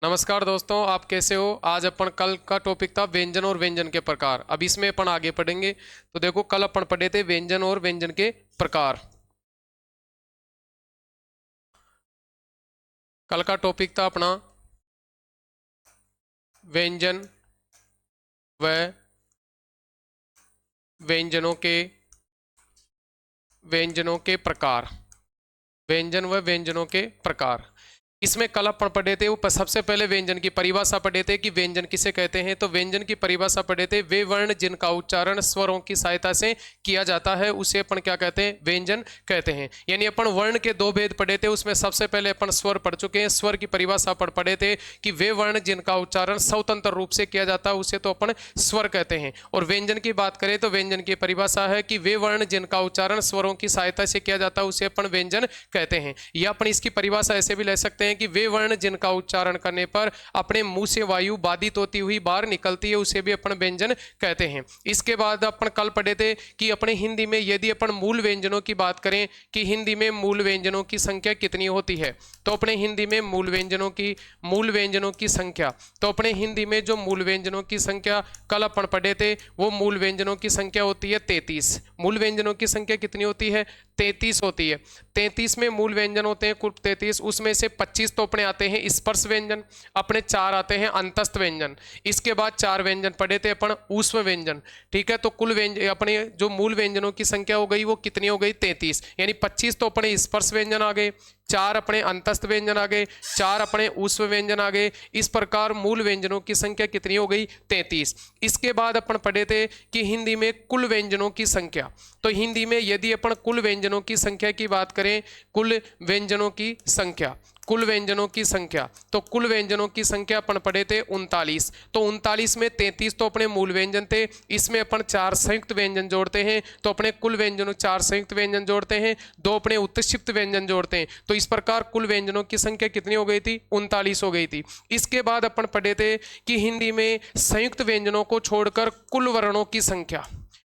नमस्कार दोस्तों, आप कैसे हो। आज अपन कल का टॉपिक था व्यंजन और व्यंजन के प्रकार। अब इसमें अपन आगे पढ़ेंगे। तो देखो, कल अपन पढ़े थे व्यंजन और व्यंजन के प्रकार। कल का टॉपिक था अपना व्यंजन व व्यंजनों के प्रकार। व्यंजन व व्यंजनों के प्रकार। इसमें कल अपन पढ़े थे वो सबसे पहले व्यंजन की परिभाषा पढ़े थे कि व्यंजन किसे कहते हैं। तो व्यंजन की परिभाषा पढ़े थे, वे वर्ण जिनका उच्चारण स्वरों की सहायता से किया जाता है उसे अपन क्या कहते हैं, व्यंजन कहते हैं। यानी अपन वर्ण के दो भेद पढ़े थे, उसमें सबसे पहले अपन स्वर पढ़ चुके हैं। स्वर की परिभाषा पर पढ़े थे कि वे वर्ण जिनका उच्चारण स्वतंत्र रूप से किया जाता है उसे तो अपन स्वर कहते हैं। और व्यंजन की बात करें तो व्यंजन की परिभाषा है कि वे वर्ण जिनका उच्चारण स्वरों की सहायता से किया जाता है उसे अपन व्यंजन कहते हैं। या अपन इसकी परिभाषा ऐसे भी ले सकते हैं कि वे वर्ण जिनका उच्चारण करने पर अपने मुंह से वायु बाधित होती हुई बाहर निकलती है उसे भी अपन व्यंजन कहते हैं। इसके बाद अपन कल पढ़े थे कि अपने हिंदी में यदि अपन मूल व्यंजनों की बात करें कि हिंदी में मूल व्यंजनों की संख्या कितनी होती है, तो अपने हिंदी में मूल व्यंजनों की संख्या, तो अपने हिंदी में जो मूल व्यंजनों की संख्या कल अपन पढ़े थे वो मूल व्यंजनों की संख्या होती है 33। मूल व्यंजनों की संख्या कितनी होती है, 33 होती है। 33 में मूल व्यंजन होते हैं कुल 33, उसमें से 25 तो अपने आते हैं स्पर्श व्यंजन, अपने 4 आते हैं अंतस्थ व्यंजन। इसके बाद 4 व्यंजन पढ़े थे अपन ऊष्म व्यंजन। ठीक है, तो कुल व्यंजन अपने जो मूल व्यंजनों की संख्या हो गई वो कितनी हो गई, 33। यानी 25 तो अपने स्पर्श व्यंजन आ गए, 4 अपने अंतस्थ व्यंजन आ गए, 4 अपने ऊष्म व्यंजन आ गए। इस प्रकार मूल व्यंजनों की संख्या कितनी हो गई, 33। इसके बाद अपन पढ़े थे कि हिंदी में कुल व्यंजनों की संख्या। तो हिंदी में यदि अपन कुल व्यंजनों की संख्या की बात करें, कुल व्यंजनों की संख्या, कुल व्यंजनों की संख्या, तो कुल व्यंजनों की संख्या अपन पढ़े थे 39। तो 39 में 33 तो अपने मूल व्यंजन थे, इसमें अपन 4 संयुक्त व्यंजन जोड़ते हैं तो अपने कुल व्यंजनों 4 संयुक्त व्यंजन जोड़ते हैं, 2 अपने उत्क्षिप्त व्यंजन जोड़ते हैं। तो इस प्रकार कुल व्यंजनों की संख्या कितनी हो गई थी, 39 हो गई थी। इसके बाद अपन पढ़े थे कि हिंदी में संयुक्त व्यंजनों को छोड़कर कुल वर्णों की संख्या,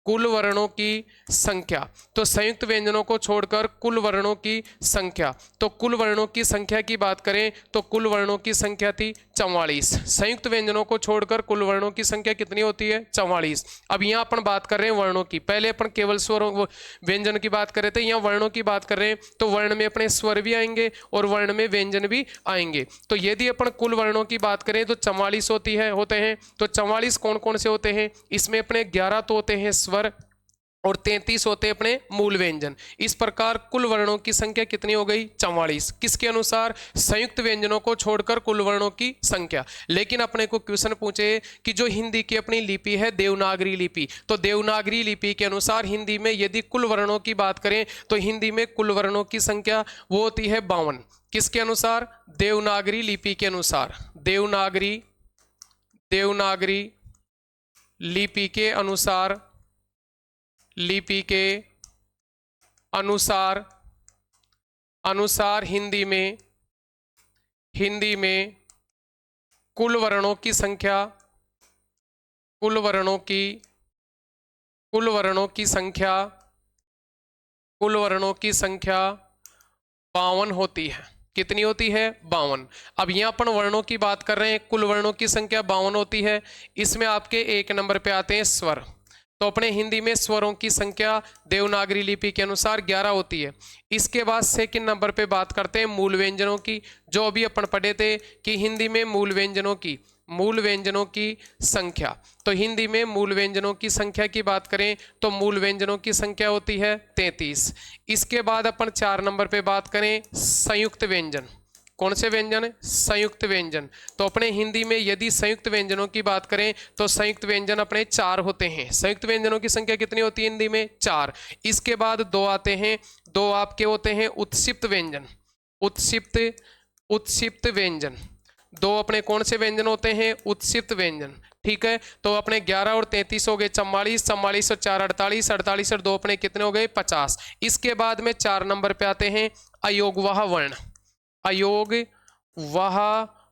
कुल वर्णों की संख्या, तो संयुक्त व्यंजनों को छोड़कर कुल वर्णों की संख्या, तो कुल वर्णों की संख्या की बात करें तो कुल वर्णों की संख्या थी 44। संयुक्त व्यंजनों को छोड़कर कुल वर्णों की संख्या कितनी होती है, 44। अब यहाँ अपन बात कर रहे हैं वर्णों की, पहले अपन केवल स्वरों व्यंजन की बात कर रहे थे, यहाँ वर्णों की बात कर रहे हैं। तो वर्ण में अपने स्वर भी आएंगे और वर्ण में व्यंजन भी आएंगे। तो यदि अपन कुल वर्णों की बात करें तो 44 होते हैं। तो 44 कौन कौन से होते हैं, इसमें अपने 11 तो होते हैं स्वर और 33 होते हैं अपने मूल व्यंजन। इस प्रकार कुल वर्णों की संख्या कितनी हो गई, 44। किसके अनुसार, संयुक्त व्यंजनों को छोड़कर कुल वर्णों की संख्या। लेकिन अपने को क्वेश्चन पूछे कि जो हिंदी की अपनी लिपि है देवनागरी लिपि, तो देवनागरी लिपि के अनुसार हिंदी में यदि कुल वर्णों की बात करें तो हिंदी में कुल वर्णों की संख्या वो होती है 52। किसके अनुसार, देवनागरी लिपि के अनुसार, देवनागरी लिपि के अनुसार, लिपि के अनुसार हिंदी में कुल वर्णों की संख्या, कुल वर्णों की संख्या 52 होती है। कितनी होती है, 52। अब यहाँ अपन वर्णों की बात कर रहे हैं, कुल वर्णों की संख्या 52 होती है। इसमें आपके 1 नंबर पे आते हैं स्वर। तो अपने हिंदी में स्वरों की संख्या देवनागरी लिपि के अनुसार 11 होती है। इसके बाद सेकंड नंबर पे बात करते हैं मूल व्यंजनों की, जो अभी अपन पढ़े थे कि हिंदी में मूल व्यंजनों की संख्या। तो हिंदी में मूल व्यंजनों की संख्या की बात करें तो मूल व्यंजनों की संख्या होती है 33। इसके बाद अपन 4 नंबर पे बात करें संयुक्त व्यंजन। कौन से व्यंजन, संयुक्त व्यंजन। तो अपने हिंदी में यदि संयुक्त व्यंजनों की बात करें तो संयुक्त व्यंजन अपने 4 होते हैं। संयुक्त व्यंजनों की संख्या कितनी होती है हिंदी में, 4। इसके बाद 2 आते हैं, 2 आपके होते हैं उत्क्षिप्त व्यंजन, उत्क्षिप्त व्यंजन। 2 अपने कौन से व्यंजन होते हैं, उत्क्षिप्त व्यंजन। ठीक है, तो अपने 11 और 33 हो गए 44, 44 और 4 48, 48 और 2 अपने कितने हो गए, 50। इसके बाद में 4 नंबर पे आते हैं अयोगवाह वर्ण, अयोगवाह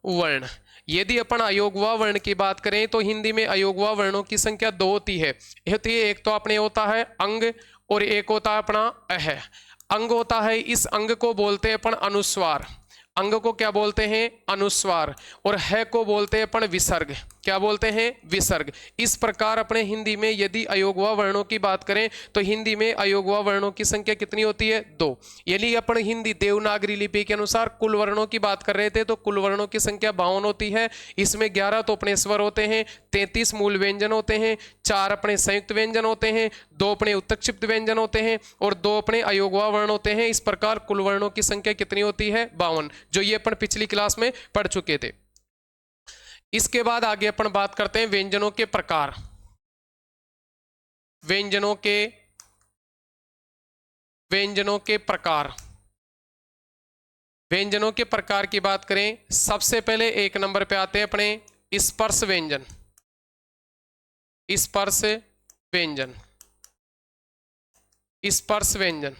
वर्ण। यदि अपन अयोगवाह वर्ण की बात करें तो हिंदी में अयोगवाह वर्णों की संख्या 2 होती है। एक तो अपने होता है अंग और एक होता है अपना अह। अंग होता है, इस अंग को बोलते हैं अपन अनुस्वार, अंग को क्या बोलते हैं? अनुस्वार। और है को बोलते हैं अपन विसर्ग। क्या बोलते हैं? विसर्ग। इस प्रकार अपने हिंदी में यदि अयोगवा वर्णों की बात करें तो हिंदी में अयोगवा वर्णों की संख्या कितनी होती है? 2। यानी अपन हिंदी देवनागरी लिपि के अनुसार कुल वर्णों की बात कर रहे थे तो कुल वर्णों की संख्या 52 होती है। इसमें 11 तो अपने स्वर होते हैं, 33 मूल व्यंजन होते हैं, 4 अपने संयुक्त व्यंजन होते हैं, 2 अपने उत्तक्षिप्त व्यंजन होते हैं और 2 अपने अयोगवा वर्ण होते हैं। इस प्रकार कुल वर्णों की संख्या कितनी होती है? 52, जो ये अपन पिछली क्लास में पढ़ चुके थे। इसके बाद आगे अपन बात करते हैं व्यंजनों के प्रकार। व्यंजनों के प्रकार। व्यंजनों के प्रकार की बात करें, सबसे पहले 1 नंबर पे आते हैं अपने स्पर्श व्यंजन। स्पर्श व्यंजन। स्पर्श व्यंजन।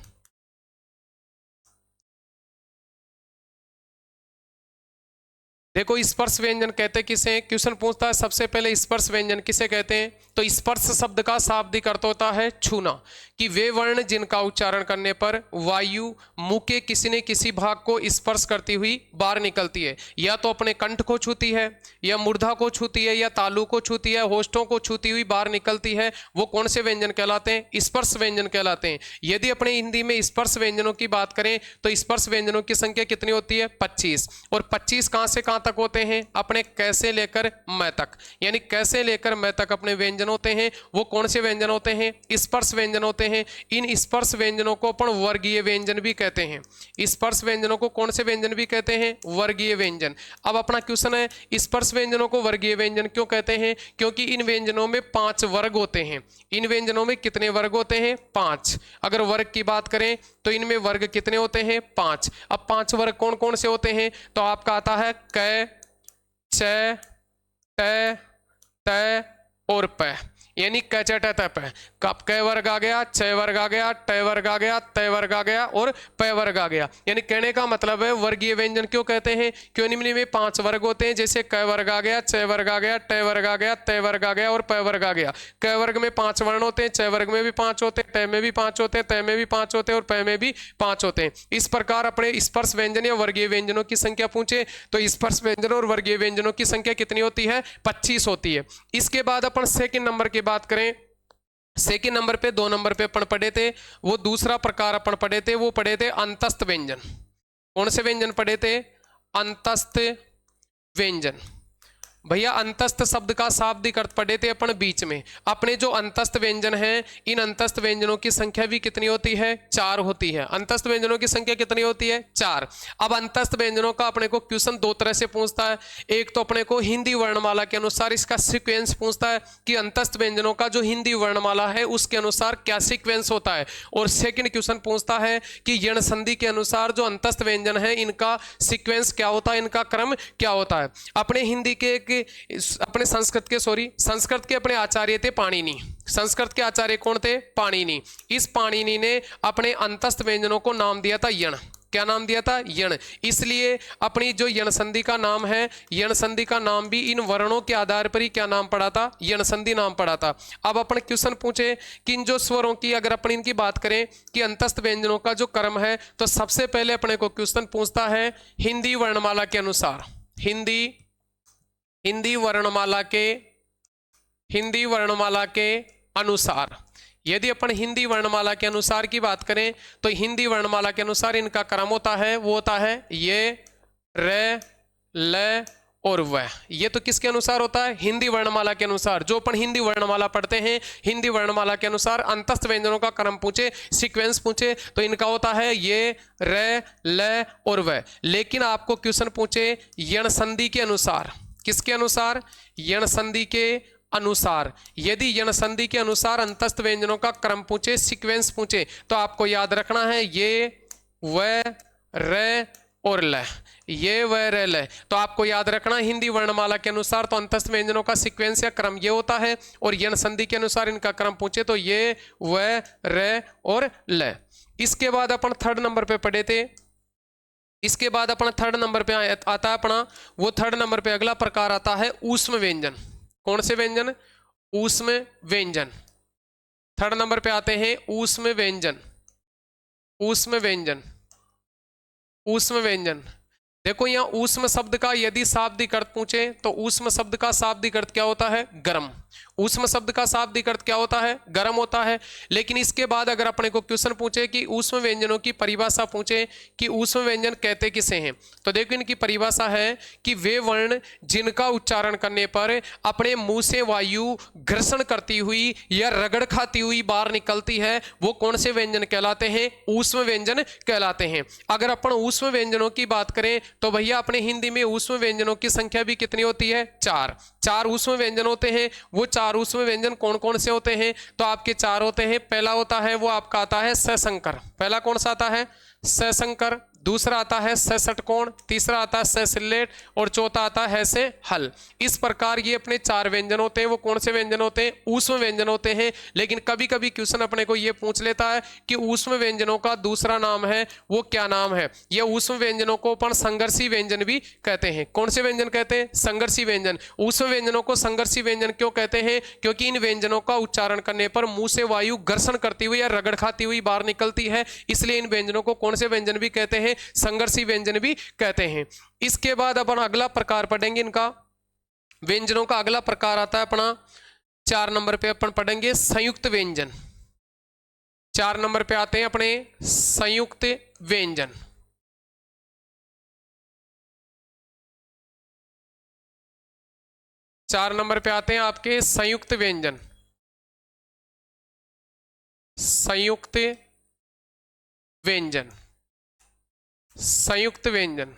देखो स्पर्श व्यंजन कहते किसे? क्वेश्चन पूछता है सबसे पहले स्पर्श व्यंजन किसे कहते हैं? तो स्पर्श शब्द का शाब्दिक अर्थ होता है छूना, कि वे वर्ण जिनका उच्चारण करने पर वायु मुंह के किसी न किसी भाग को स्पर्श करती हुई बाहर निकलती है। या तो अपने कंठ को छूती है, या मूर्धा को छूती है, या तालु को छूती है, होष्ठों को छूती हुई बाहर निकलती है। वो कौन से व्यंजन कहलाते हैं? स्पर्श व्यंजन कहलाते हैं। यदि अपने हिंदी में स्पर्श व्यंजनों की बात करें तो स्पर्श व्यंजनों की संख्या कितनी होती है? 25। और 25 कहां से कहां तक होते हैं? अपने कैसे लेकर मैं तक, यानी कैसे लेकर मैं तक अपने व्यंजन होते हैं। वो कौन से व्यंजन होते हैं? स्पर्श व्यंजन होते हैं। इन स्पर्श व्यंजनों को अपन वर्गीय व्यंजन भी कहते हैं। स्पर्श व्यंजनों को कौन से व्यंजन भी कहते हैं? वर्गीय व्यंजन। अब अपना क्वेश्चन है, स्पर्श व्यंजनों को वर्गीय व्यंजन क्यों कहते हैं? क्योंकि इन व्यंजनों में 5 वर्ग होते हैं। इन व्यंजनों में कितने वर्ग होते हैं? 5। अगर वर्ग की बात करें तो इनमें वर्ग कितने होते हैं? 5। अब 5 वर्ग कौन कौन से होते हैं? तो आपका आता है क, च, ट, त और प, यानी क च ट त प। कब क वर्ग आ गया, छ वर्ग आ गया, ट वर्ग आ गया, त वर्ग आ गया और प वर्ग आ गया। यानी कहने का मतलब है वर्गीय व्यंजन क्यों कहते हैं? क्यों निम्न में 5 वर्ग होते हैं, जैसे क वर्ग आ गया, छ वर्ग आ गया, ट वर्ग आ गया, त वर्ग आ गया और प वर्ग आ गया। क वर्ग में 5 वर्ण होते हैं, छ वर्ग में भी 5 होते हैं, ट में भी 5 होते हैं, त में भी 5 होते हैं और प में भी 5 होते हैं। इस प्रकार अपने स्पर्श व्यंजन या वर्गीय व्यंजनों की संख्या पूछे तो स्पर्श व्यंजन और वर्गीय व्यंजनों की संख्या कितनी होती है? 25 होती है। इसके बाद अपन सेकंड नंबर की बात करें, सेकंड नंबर पे 2 नंबर पे अपन पढ़े थे, वो दूसरा प्रकार अपन पढ़े थे, वो पढ़े थे अंतस्थ व्यंजन। कौन से व्यंजन पढ़े थे? अंतस्थ व्यंजन। भैया अंतस्थ शब्द का शाब्दिक अर्थ पढ़े थे अपन बीच में। अपने जो अंतस्थ व्यंजन हैं, इन अंतस्थ व्यंजनों की संख्या भी कितनी होती है? 4 होती है। अंतस्थ व्यंजनों की संख्या कितनी होती है? 4। अब अंतस्थ व्यंजनों का अपने को क्वेश्चन 2 तरह से पूछता है। एक तो अपने को हिंदी वर्णमाला के अनुसार इसका सीक्वेंस पूछता है कि अंतस्थ व्यंजनों का जो हिंदी वर्णमाला है उसके अनुसार क्या सीक्वेंस होता है। और सेकंड क्वेश्चन पूछता है कि यण संधि के अनुसार जो अंतस्थ व्यंजन है इनका सीक्वेंस क्या होता है, इनका क्रम क्या होता है। अपने हिंदी के अपने संस्कृत के अपने आचार्य थे पाणिनि। संस्कृत के आचार्य कौन थे? पाणिनि। इस पाणिनि ने अपने अंतस्थ व्यंजनों को नाम दिया था यण। क्या नाम दिया था? यण। इसलिए अपनी जो यण संधि का नाम है, यण संधि का नाम भी इन वर्णों के आधार पर ही क्या नाम पड़ा था? यण संधि नाम पड़ा था। अब अपन क्वेश्चन पूछे कि इन जो स्वरों की अगर अपन इनकी बात करें कि अंतस्थ व्यंजनों का जो क्रम है, तो सबसे पहले अपने को क्वेश्चन पूछता है हिंदी वर्णमाला के अनुसार। हिंदी वर्णमाला के अनुसार यदि अपन हिंदी वर्णमाला के अनुसार की बात करें तो हिंदी वर्णमाला के अनुसार इनका क्रम होता है, वो होता है ये, रे, ल और वह। ये तो किसके अनुसार होता है? हिंदी वर्णमाला के अनुसार। जो अपन हिंदी वर्णमाला पढ़ते हैं, हिंदी वर्णमाला के अनुसार अंतस्थ व्यंजनों का क्रम पूछे, सीक्वेंस पूछे तो इनका होता है ये, रे, ल और वह। लेकिन आपको क्वेश्चन पूछे यण संधि के अनुसार, किसके अनुसार? यण संधि के अनुसार। यदि यण संधि के अनुसार अंतस्थ व्यंजनों का क्रम पूछे, सीक्वेंस पूछे, तो आपको याद रखना है ये, व, र और ल। ये, व, र, ल। तो आपको याद रखना हिंदी वर्णमाला के अनुसार तो अंतस्थ व्यंजनों का सीक्वेंस या क्रम ये होता है, और यण संधि के अनुसार इनका क्रम पूछे तो ये, व, र और ल। इसके बाद अपन थर्ड नंबर पे पढ़े थे। इसके बाद अपना थर्ड नंबर पे आता है अपना, वो थर्ड नंबर पे अगला प्रकार आता है ऊष्म व्यंजन। कौन से व्यंजन? ऊष्म व्यंजन। थर्ड नंबर पे आते हैं ऊष्म व्यंजन। ऊष्म व्यंजन। ऊष्म व्यंजन देखो यहाँ ऊष्म शब्द का यदि शाब्दिक अर्थ पूछे तो ऊष्म शब्द का शाब्दिक अर्थ क्या होता है? गर्म। ऊष्म शब्द का शाब्दिक अर्थ क्या होता है? गर्म होता है। लेकिन इसके बाद अगर अपने को क्वेश्चन पूछे कि ऊष्म व्यंजनों की परिभाषा पूछे कि ऊष्म व्यंजन कहते किसे हैं, तो देखो इनकी परिभाषा है कि वे वर्ण जिनका उच्चारण करने पर अपने मुंह से वायु घर्षण करती हुई या रगड़ खाती हुई बाहर निकलती है, वो कौन से व्यंजन कहलाते हैं? ऊष्म व्यंजन कहलाते हैं। अगर अपन ऊष्म व्यंजनों की बात करें तो भैया अपने हिंदी में ऊष्म व्यंजनों की संख्या भी कितनी होती है? 4। 4 ऊष्म व्यंजन होते हैं। वो 4 ऊष्म व्यंजन कौन कौन से होते हैं? तो आपके 4 होते हैं। पहला होता है वो आपका आता है सशंकर। पहला कौन सा आता है? सशंकर। दूसरा आता है सषटकोण, तीसरा आता है ससिलेट और चौथा आता है से हल। इस प्रकार ये अपने 4 व्यंजन होते हैं। वो कौन से व्यंजन होते हैं? ऊष्म व्यंजन होते हैं। लेकिन कभी कभी क्वेश्चन अपने को ये पूछ लेता है कि ऊष्म व्यंजनों का दूसरा नाम है, वो क्या नाम है? ये ऊष्म व्यंजनों को अपन संघर्षी व्यंजन भी कहते हैं। कौन से व्यंजन कहते हैं? संघर्षी व्यंजन। ऊष्म व्यंजनों को संघर्षी व्यंजन क्यों कहते हैं? क्योंकि इन व्यंजनों का उच्चारण करने पर मुंह से वायु घर्षण करती हुई या रगड़ खाती हुई बाहर निकलती है, इसलिए इन व्यंजनों को कौन से व्यंजन भी कहते हैं? संघर्षी व्यंजन भी कहते हैं। इसके बाद अपन अगला प्रकार पढ़ेंगे इनका। व्यंजनों का अगला प्रकार आता है अपना 4 नंबर पे अपन पढ़ेंगे संयुक्त व्यंजन। 4 नंबर पे आते हैं अपने संयुक्त व्यंजन। चार नंबर पे आते हैं आपके संयुक्त व्यंजन। संयुक्त व्यंजन। संयुक्त व्यंजन।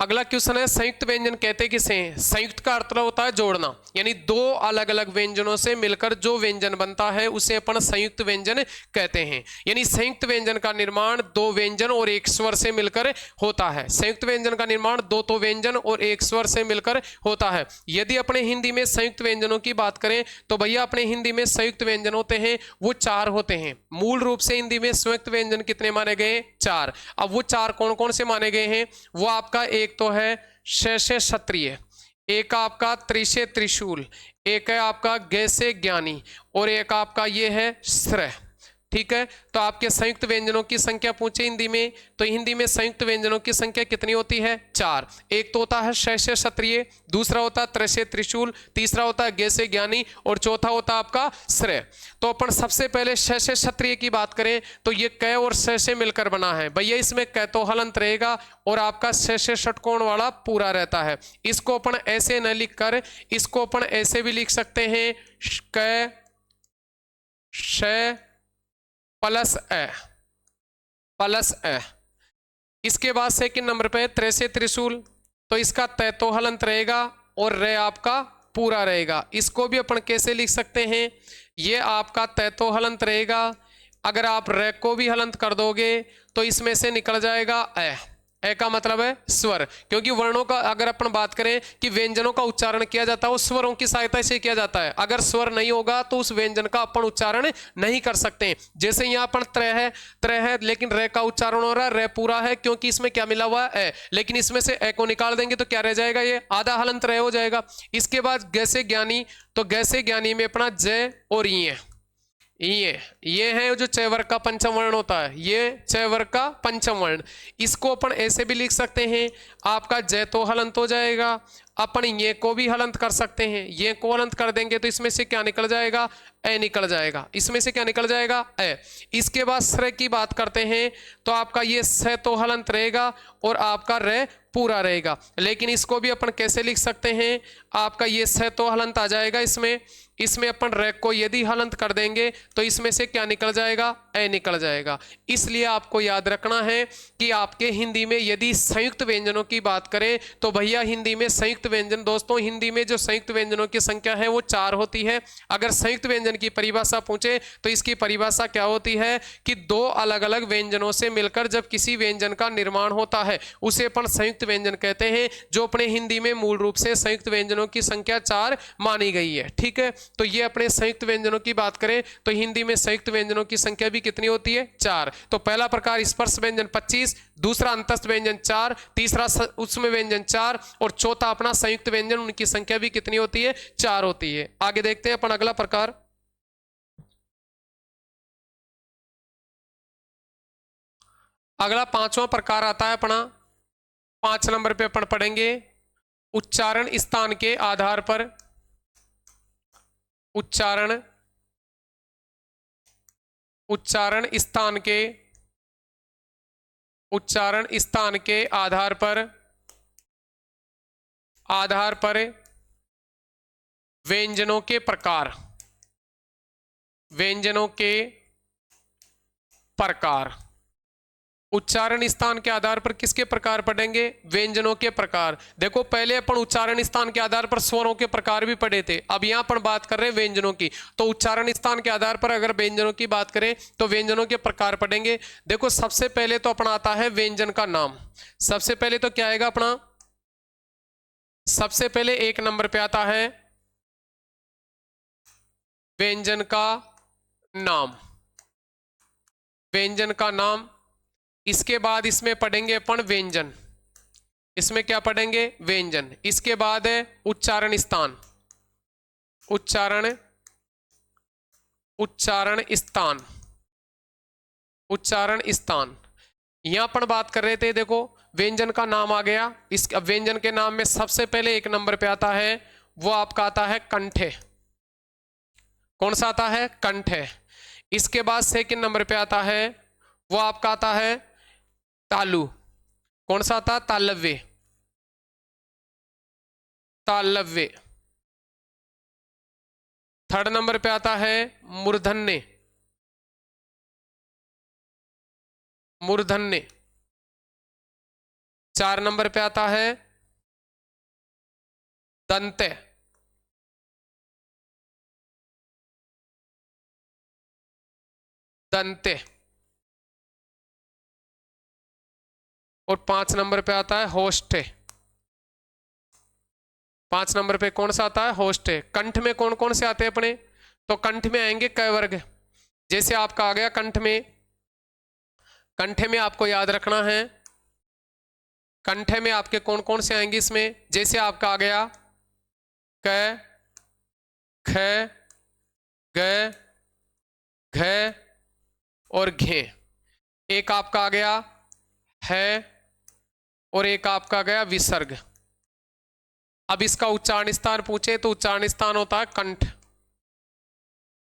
अगला क्वेश्चन है संयुक्त व्यंजन कहते किसे हैं? संयुक्त का अर्थ होता है जोड़ना, यानी 2 अलग अलग व्यंजनों से मिलकर जो व्यंजन बनता है उसे अपन संयुक्त व्यंजन कहते हैं। यानी संयुक्त व्यंजन का निर्माण 2 व्यंजन और 1 स्वर से मिलकर होता है। संयुक्त व्यंजन का निर्माण 2 व्यंजन और 1 स्वर से मिलकर होता है। यदि अपने हिंदी में संयुक्त व्यंजनों की बात करें तो भैया अपने हिंदी में संयुक्त व्यंजन होते हैं वो 4 होते हैं। मूल रूप से हिंदी में संयुक्त व्यंजन कितने माने गए? 4। अब वो 4 कौन कौन से माने गए हैं? वो आपका एक तो है शैसे क्षत्रिय, एक आपका त्रिशे त्रिशूल, एक है आपका गैसे ज्ञानी और एक आपका ये है श्रेय। ठीक है, तो आपके संयुक्त व्यंजनों की संख्या पूछे हिंदी में तो हिंदी में संयुक्त व्यंजनों की संख्या कितनी होती है? 4। एक तो होता है शैसे क्षत्रिय, दूसरा होता है त्रिशे त्रिशूल, तीसरा होता है गैसे ज्ञानी और चौथा होता है आपका श्रेय। तो अपन सबसे पहले शैसे क्षत्रिय की बात करें तो ये कै और शैसे मिलकर बना है भैया। इसमें कै तो हलंत रहेगा और आपका शैसे षटकोण वाला पूरा रहता है। इसको अपन ऐसे न लिख कर इसको अपन ऐसे भी लिख सकते हैं कै शै प्लस ए प्लस ए। इसके बाद सेकंड नंबर पे त्रिशे त्रिशूल, तो इसका तय तो हलंत रहेगा और रे आपका पूरा रहेगा। इसको भी अपन कैसे लिख सकते हैं? ये आपका तय तो हलंत रहेगा, अगर आप रे को भी हलंत कर दोगे तो इसमें से निकल जाएगा ए का मतलब है स्वर। क्योंकि वर्णों का अगर अपन बात करें कि व्यंजनों का उच्चारण किया जाता है वो स्वरों की सहायता से किया जाता है। अगर स्वर नहीं होगा तो उस व्यंजन का अपन उच्चारण नहीं कर सकते। जैसे यहाँ पर त्रय है लेकिन रे का उच्चारण हो रहा है, रे पूरा है क्योंकि इसमें क्या मिला हुआ है? लेकिन इसमें से ए को निकाल देंगे तो क्या रह जाएगा? ये आधा हलंत रे हो जाएगा। इसके बाद गैसे ज्ञानी, तो गैसे ज्ञानी में अपना जय और ये है जो चैवर का पंचम वर्ण होता है, ये चैवर का पंचम वर्ण। इसको अपन ऐसे भी लिख सकते हैं, आपका जय तो हलंत हो जाएगा, अपन ये को भी हलंत कर सकते हैं। ये को हलंत कर देंगे तो इसमें से क्या निकल जाएगा? ए निकल जाएगा। इसमें से क्या निकल जाएगा? ए। इसके बाद श्रेय की बात करते हैं तो आपका ये स तो हलंत रहेगा और आपका रे पूरा रहेगा। लेकिन इसको भी अपन कैसे लिख सकते हैं? आपका ये स तो हलंत आ जाएगा इसमें अपन रे को यदि हलंत कर देंगे तो इसमें से क्या निकल जाएगा? ए निकल जाएगा। इसलिए आपको याद रखना है कि आपके हिंदी में यदि संयुक्त व्यंजनों की बात करें तो भैया हिंदी में संयुक्त व्यंजन, दोस्तों हिंदी में जो संयुक्त व्यंजनों की संख्या है वो 4 होती है। अगर संयुक्त व्यंजन की परिभाषा पूछे तो इसकी परिभाषा क्या होती है कि 2 अलग अलग व्यंजनों से मिलकर जब किसी व्यंजन का निर्माण होता है उसे अपन संयुक्त व्यंजन कहते हैं। जो अपने हिंदी में मूल रूप से संयुक्त व्यंजनों की संख्या 4 मानी गई है। ठीक है, तो ये अपने संयुक्त व्यंजनों की बात करें तो हिंदी में संयुक्त व्यंजनों की संख्या भी कितनी होती है? 4। तो पहला प्रकार स्पर्श व्यंजन 25, दूसरा अंतस्थ व्यंजन 4, तीसरा ऊष्म व्यंजन 4 और चौथा अपना संयुक्त व्यंजन, उनकी संख्या भी कितनी होती है? 4 होती है। आगे देखते हैं अपन अगला प्रकार। अगला 5वां प्रकार आता है अपना 5 नंबर पे अपन पढ़ेंगे उच्चारण स्थान के आधार पर, उच्चारण स्थान के, उच्चारण स्थान के आधार पर व्यंजनों के प्रकार, व्यंजनों के प्रकार। उच्चारण स्थान के आधार पर किसके प्रकार पढ़ेंगे? व्यंजनों के प्रकार। देखो पहले अपन उच्चारण स्थान के आधार पर स्वरों के प्रकार भी पढ़े थे, अब यहां पर बात कर रहे हैं व्यंजनों की। तो उच्चारण स्थान के आधार पर अगर व्यंजनों की बात करें तो व्यंजनों के प्रकार पढ़ेंगे। देखो सबसे पहले तो अपना आता है व्यंजन का नाम। सबसे पहले तो क्या आएगा अपना? सबसे पहले 1 नंबर पे आता है व्यंजन का नाम, व्यंजन का नाम। इसके बाद इसमें पढ़ेंगे अपन व्यंजन, इसमें क्या पढ़ेंगे? व्यंजन। इसके बाद है उच्चारण स्थान, उच्चारण स्थान, उच्चारण स्थान। यहां पर बात कर रहे थे, देखो व्यंजन का नाम आ गया। इस व्यंजन के नाम में सबसे पहले 1 नंबर पे आता है, वो आपका आता है कंठे। कौन सा आता है? कंठे। इसके बाद 2 नंबर पे आता है, वो आपका आता है तालु। कौन सा आता? तालव्य, तालव्य। 3rd नंबर पे आता है मूर्धन्य, मूर्धन्य। 4 नंबर पे आता है दंते, दंते। और 5 नंबर पे आता है होष्टे। 5 नंबर पे कौन सा आता है? होष्टे। कंठ में कौन कौन से आते हैं अपने? तो कंठ में आएंगे क वर्ग। जैसे आपका आ गया कंठ में, कंठे में आपको याद रखना है, कंठे में आपके कौन कौन से आएंगे इसमें? जैसे आपका आ गया क, ख, ग, घ और घे। एक आपका आ गया है और एक आपका आ गया विसर्ग। अब इसका उच्चारण स्थान पूछे तो उच्चारण स्थान होता है कंठ।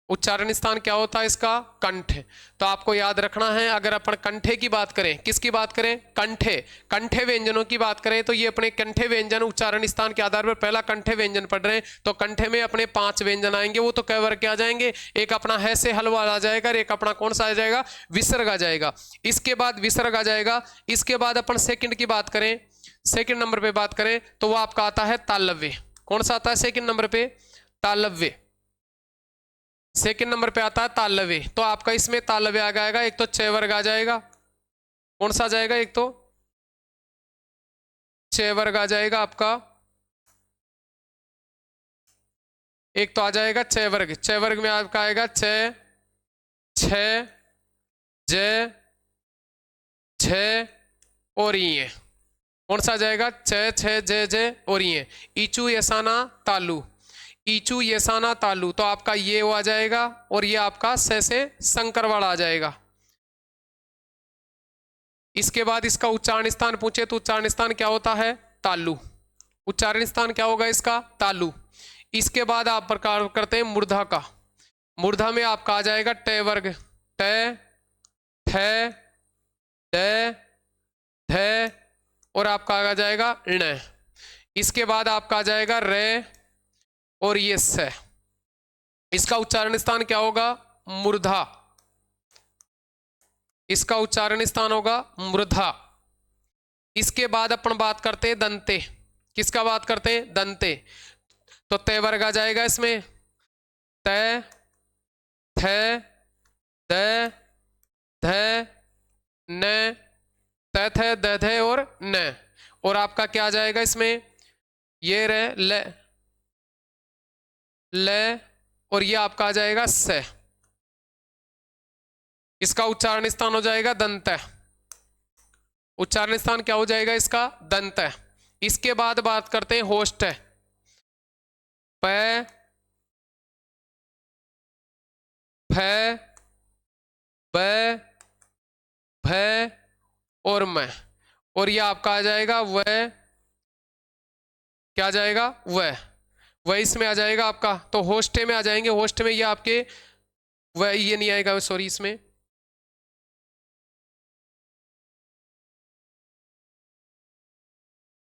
उच्चारण स्थान क्या होता है इसका? कंठ। तो आपको याद रखना है, अगर अपन कंठे की बात करें, किसकी बात करें? कंठे। कंठे व्यंजनों की बात करें तो ये अपने कंठे व्यंजन उच्चारण स्थान के आधार पर पहला कंठे व्यंजन पढ़ रहे हैं। तो कंठे में अपने 5 व्यंजन आएंगे, वो तो कै वर्ग के आ जाएंगे। एक अपना है से हलवा आ जाएगा, एक अपना कौन सा आ जाएगा? विसर्ग आ जाएगा। इसके बाद विसर्ग आ जाएगा। इसके बाद अपन सेकंड की बात करें, 2nd नंबर पे बात करें तो वो आपका आता है तालव्य। कौन सा आता है 2nd नंबर पे? तालव्य। 2nd नंबर पे आता है तालव्य। तो आपका इसमें तालव्य आ जाएगा, एक तो च वर्ग आ जाएगा। कौन सा आ जाएगा? एक तो च वर्ग आ जाएगा आपका, एक तो आ जाएगा च वर्ग। च वर्ग में आपका आएगा च, छ, ज, छ और ये। कौन सा आ जाएगा? छ, छ, ज और ये। ईचू यसाना तालु, ईचू येसाना तालु। तो आपका ये वो आ जाएगा और ये आपका से शंकरवाड़ा आ जाएगा। इसके बाद इसका उच्चारण स्थान पूछे तो उच्चारण स्थान क्या होता है? तालु। उच्चारण स्थान क्या होगा इसका? तालु। इसके बाद आप प्रकार करते हैं मूर्धा का। मूर्धा में आपका आ जाएगा ट वर्ग, ट, ठ, ड, ध और आपका आ जाएगा ण। इसके बाद आपका आ जाएगा रे और ये स। इसका उच्चारण स्थान क्या होगा? मूर्धा। इसका उच्चारण स्थान होगा मूर्धा। इसके बाद अपन बात करते हैं दंते। किसका बात करते हैं? दंते। तो तय वर्ग आ जाएगा इसमें, तय, थ, द, ध, न, त, थ, द, ध और न। और आपका क्या आ जाएगा इसमें? ये रे ल, ल और ये आपका आ जाएगा स। इसका उच्चारण स्थान हो जाएगा दंत। उच्चारण स्थान क्या हो जाएगा इसका? दंत। इसके बाद बात करते हैं होष्ट। प, फ, ब, भ और म। और ये आपका आ जाएगा वह, क्या आ जाएगा वह इसमें आ जाएगा आपका, तो होस्टे में आ जाएंगे, होस्ट में ये आपके वह, ये नहीं आएगा सॉरी, इसमें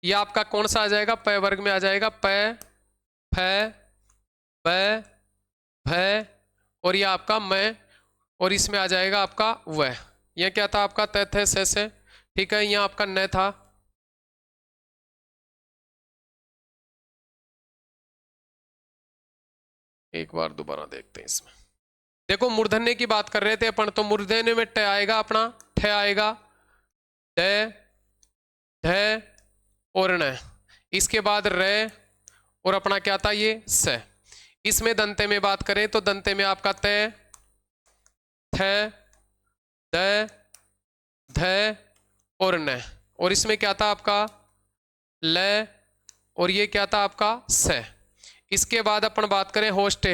ये आपका कौन सा आ जाएगा, प वर्ग में आ जाएगा, प फ ब भ और ये आपका मैं, और इसमें आ जाएगा आपका वह। यह क्या था आपका त थ स से, ठीक है, यहाँ आपका न था। एक बार दोबारा देखते हैं इसमें। देखो मूर्धन्य की बात कर रहे थे अपन, तो मूर्धन्य में ट आएगा अपना, ठ आएगा, ड ढ और न, इसके बाद र और अपना क्या था ये स। इसमें दंते में बात करें तो दंते में आपका त थ द ध और न, और इसमें क्या था आपका ल, और ये क्या था आपका स। इसके बाद अपन बात करें होस्ट,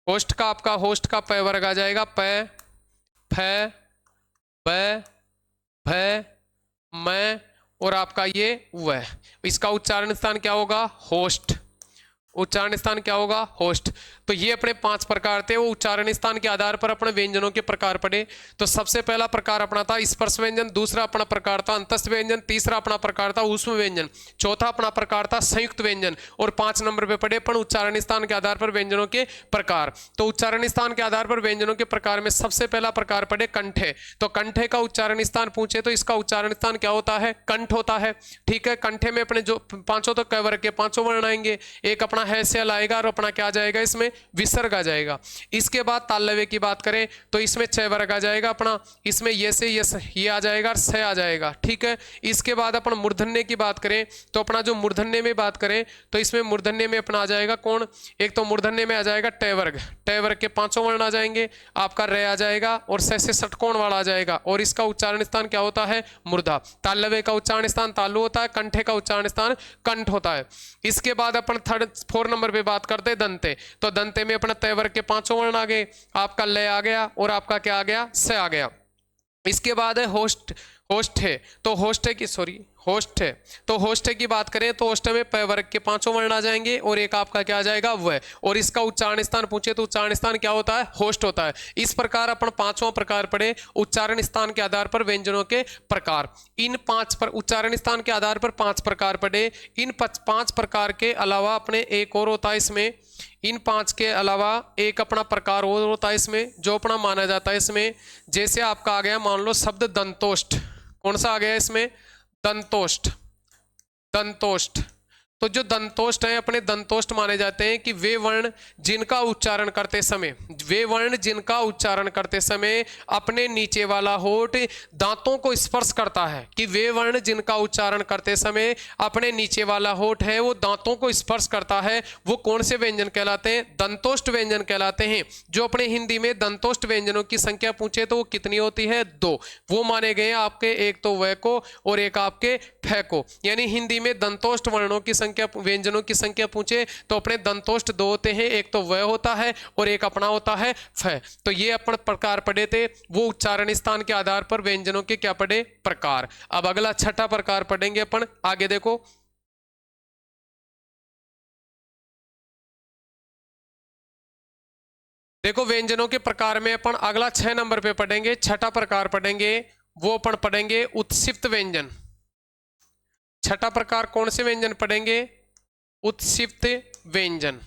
होस्ट का आपका, होस्ट का प वर्ग आ जाएगा, प फ ब भ मैं और आपका ये वह। इसका उच्चारण स्थान क्या होगा, होस्ट, उच्चारण स्थान क्या होगा, होस्ट। तो ये अपने 5 प्रकार थे, वो उच्चारण स्थान के आधार पर अपने व्यंजनों के प्रकार पढ़े। तो सबसे पहला प्रकार अपना था स्पर्श व्यंजन, दूसरा अपना प्रकार था अंतस्थ व्यंजन, तीसरा अपना प्रकार था ऊष्म व्यंजन, चौथा अपना प्रकार था संयुक्त व्यंजन, और 5 नंबर पे पढ़े अपन उच्चारण स्थान के आधार पर व्यंजनों के प्रकार। तो उच्चारण स्थान के आधार पर व्यंजनों के प्रकार में सबसे पहला प्रकार पढ़े कंठे। तो कंठे का उच्चारण स्थान पूछे तो इसका उच्चारण स्थान क्या होता है, कंठ होता है, ठीक है। कंठे में अपने जो 5 तो क वर्ग के 5 वर्ण आएंगे, एक अपना है से आएगा और अपना क्या आ जाएगा, इसमें विसर्ग आ जाएगा। इसके बाद तालव्य की बात करें तो इसमें 6 वर्ग आ जाएगा अपना, इसमें ये से ये आ जाएगा और स आ जाएगा, ठीक है। इसके बाद अपन मूर्धन्य की बात करें तो अपना जो मूर्धन्य में बात करें तो इसमें मूर्धन्य में अपना आ जाएगा कौन, एक तो मूर्धन्य में आ जाएगा ट वर्ग, ट वर्ग के 5 वर्ण आ जाएंगे, आपका र आ जाएगा और से षटकोण वाला आ जाएगा, और इसका उच्चारण स्थान क्या होता है, मूर्धा। तालव्य का उच्चारण स्थान तालु होता है, कंठे का उच्चारण स्थान कंठ होता है। इसके बाद अपन 4 नंबर पे बात करते हैं दंते। तो दंते में अपना त वर्ग के 5 वर्ण आ गए, आपका लय आ गया और आपका क्या आ गया, स आ गया। इसके बाद है होस्ट, होस्ट है तो होस्ट है की सॉरी होस्ट है, तो होस्ट की बात करें तो होस्ट में प वर्ग के 5 वर्ण आ जाएंगे और एक आपका क्या आ जाएगा वह, और इसका उच्चारण स्थान पूछे तो उच्चारण स्थान क्या होता है, होस्ट होता है। इस प्रकार अपन 5वां प्रकार पढ़े उच्चारण स्थान के आधार पर व्यंजनों के प्रकार। इन 5 पर उच्चारण स्थान के आधार पर 5 प्रकार पढ़े। इन 5 प्रकार के अलावा अपने एक और होता है इसमें, इन 5 के अलावा एक अपना प्रकार और होता है इसमें जो अपना माना जाता है इसमें, जैसे आपका आ गया मान लो शब्द दंतोष्ठ, कौन सा आ गया इसमें, दंतोष्ठ, दंतोष्ठ। तो जो दंतोष्ठ है अपने दंतोष्ठ माने जाते हैं कि वे वर्ण जिनका उच्चारण करते समय, वे वर्ण जिनका उच्चारण करते समय अपने नीचे वाला होठ दांतों को स्पर्श करता है, कि वे वर्ण जिनका उच्चारण करते समय अपने नीचे वाला होठ है वो दांतों को स्पर्श करता है, वो कौन से व्यंजन कहलाते हैं, दंतोष्ठ व्यंजन कहलाते हैं। जो अपने हिंदी में दंतोष्ठ व्यंजनों की संख्या पूछे तो वो कितनी होती है, 2। वो माने गए आपके एक तो व को और एक आपके फ को, यानी हिंदी में दंतोष्ठ वर्णों की संख्या, व्यंजनों की संख्या पूछे तो अपने दंतोष्ठ 2 होते हैं, एक तो व होता है और एक अपना होता है फ। तो ये अपन प्रकार पढ़े थे, वो उच्चारण स्थान के आधार पर व्यंजनों के क्या पढ़े, प्रकार। अब अगला 6ठा प्रकार पढ़ेंगे अपन, आगे देखो। देखो व्यंजनों के प्रकार में अपन अगला 6 नंबर पे पढ़ेंगे, 6ठा प्रकार पढ़ेंगे, वो अपन पढ़ेंगे उत्क्षिप्त व्यंजन। 6ठा प्रकार कौन से व्यंजन पढ़ेंगे, उत्क्षिप्त व्यंजन,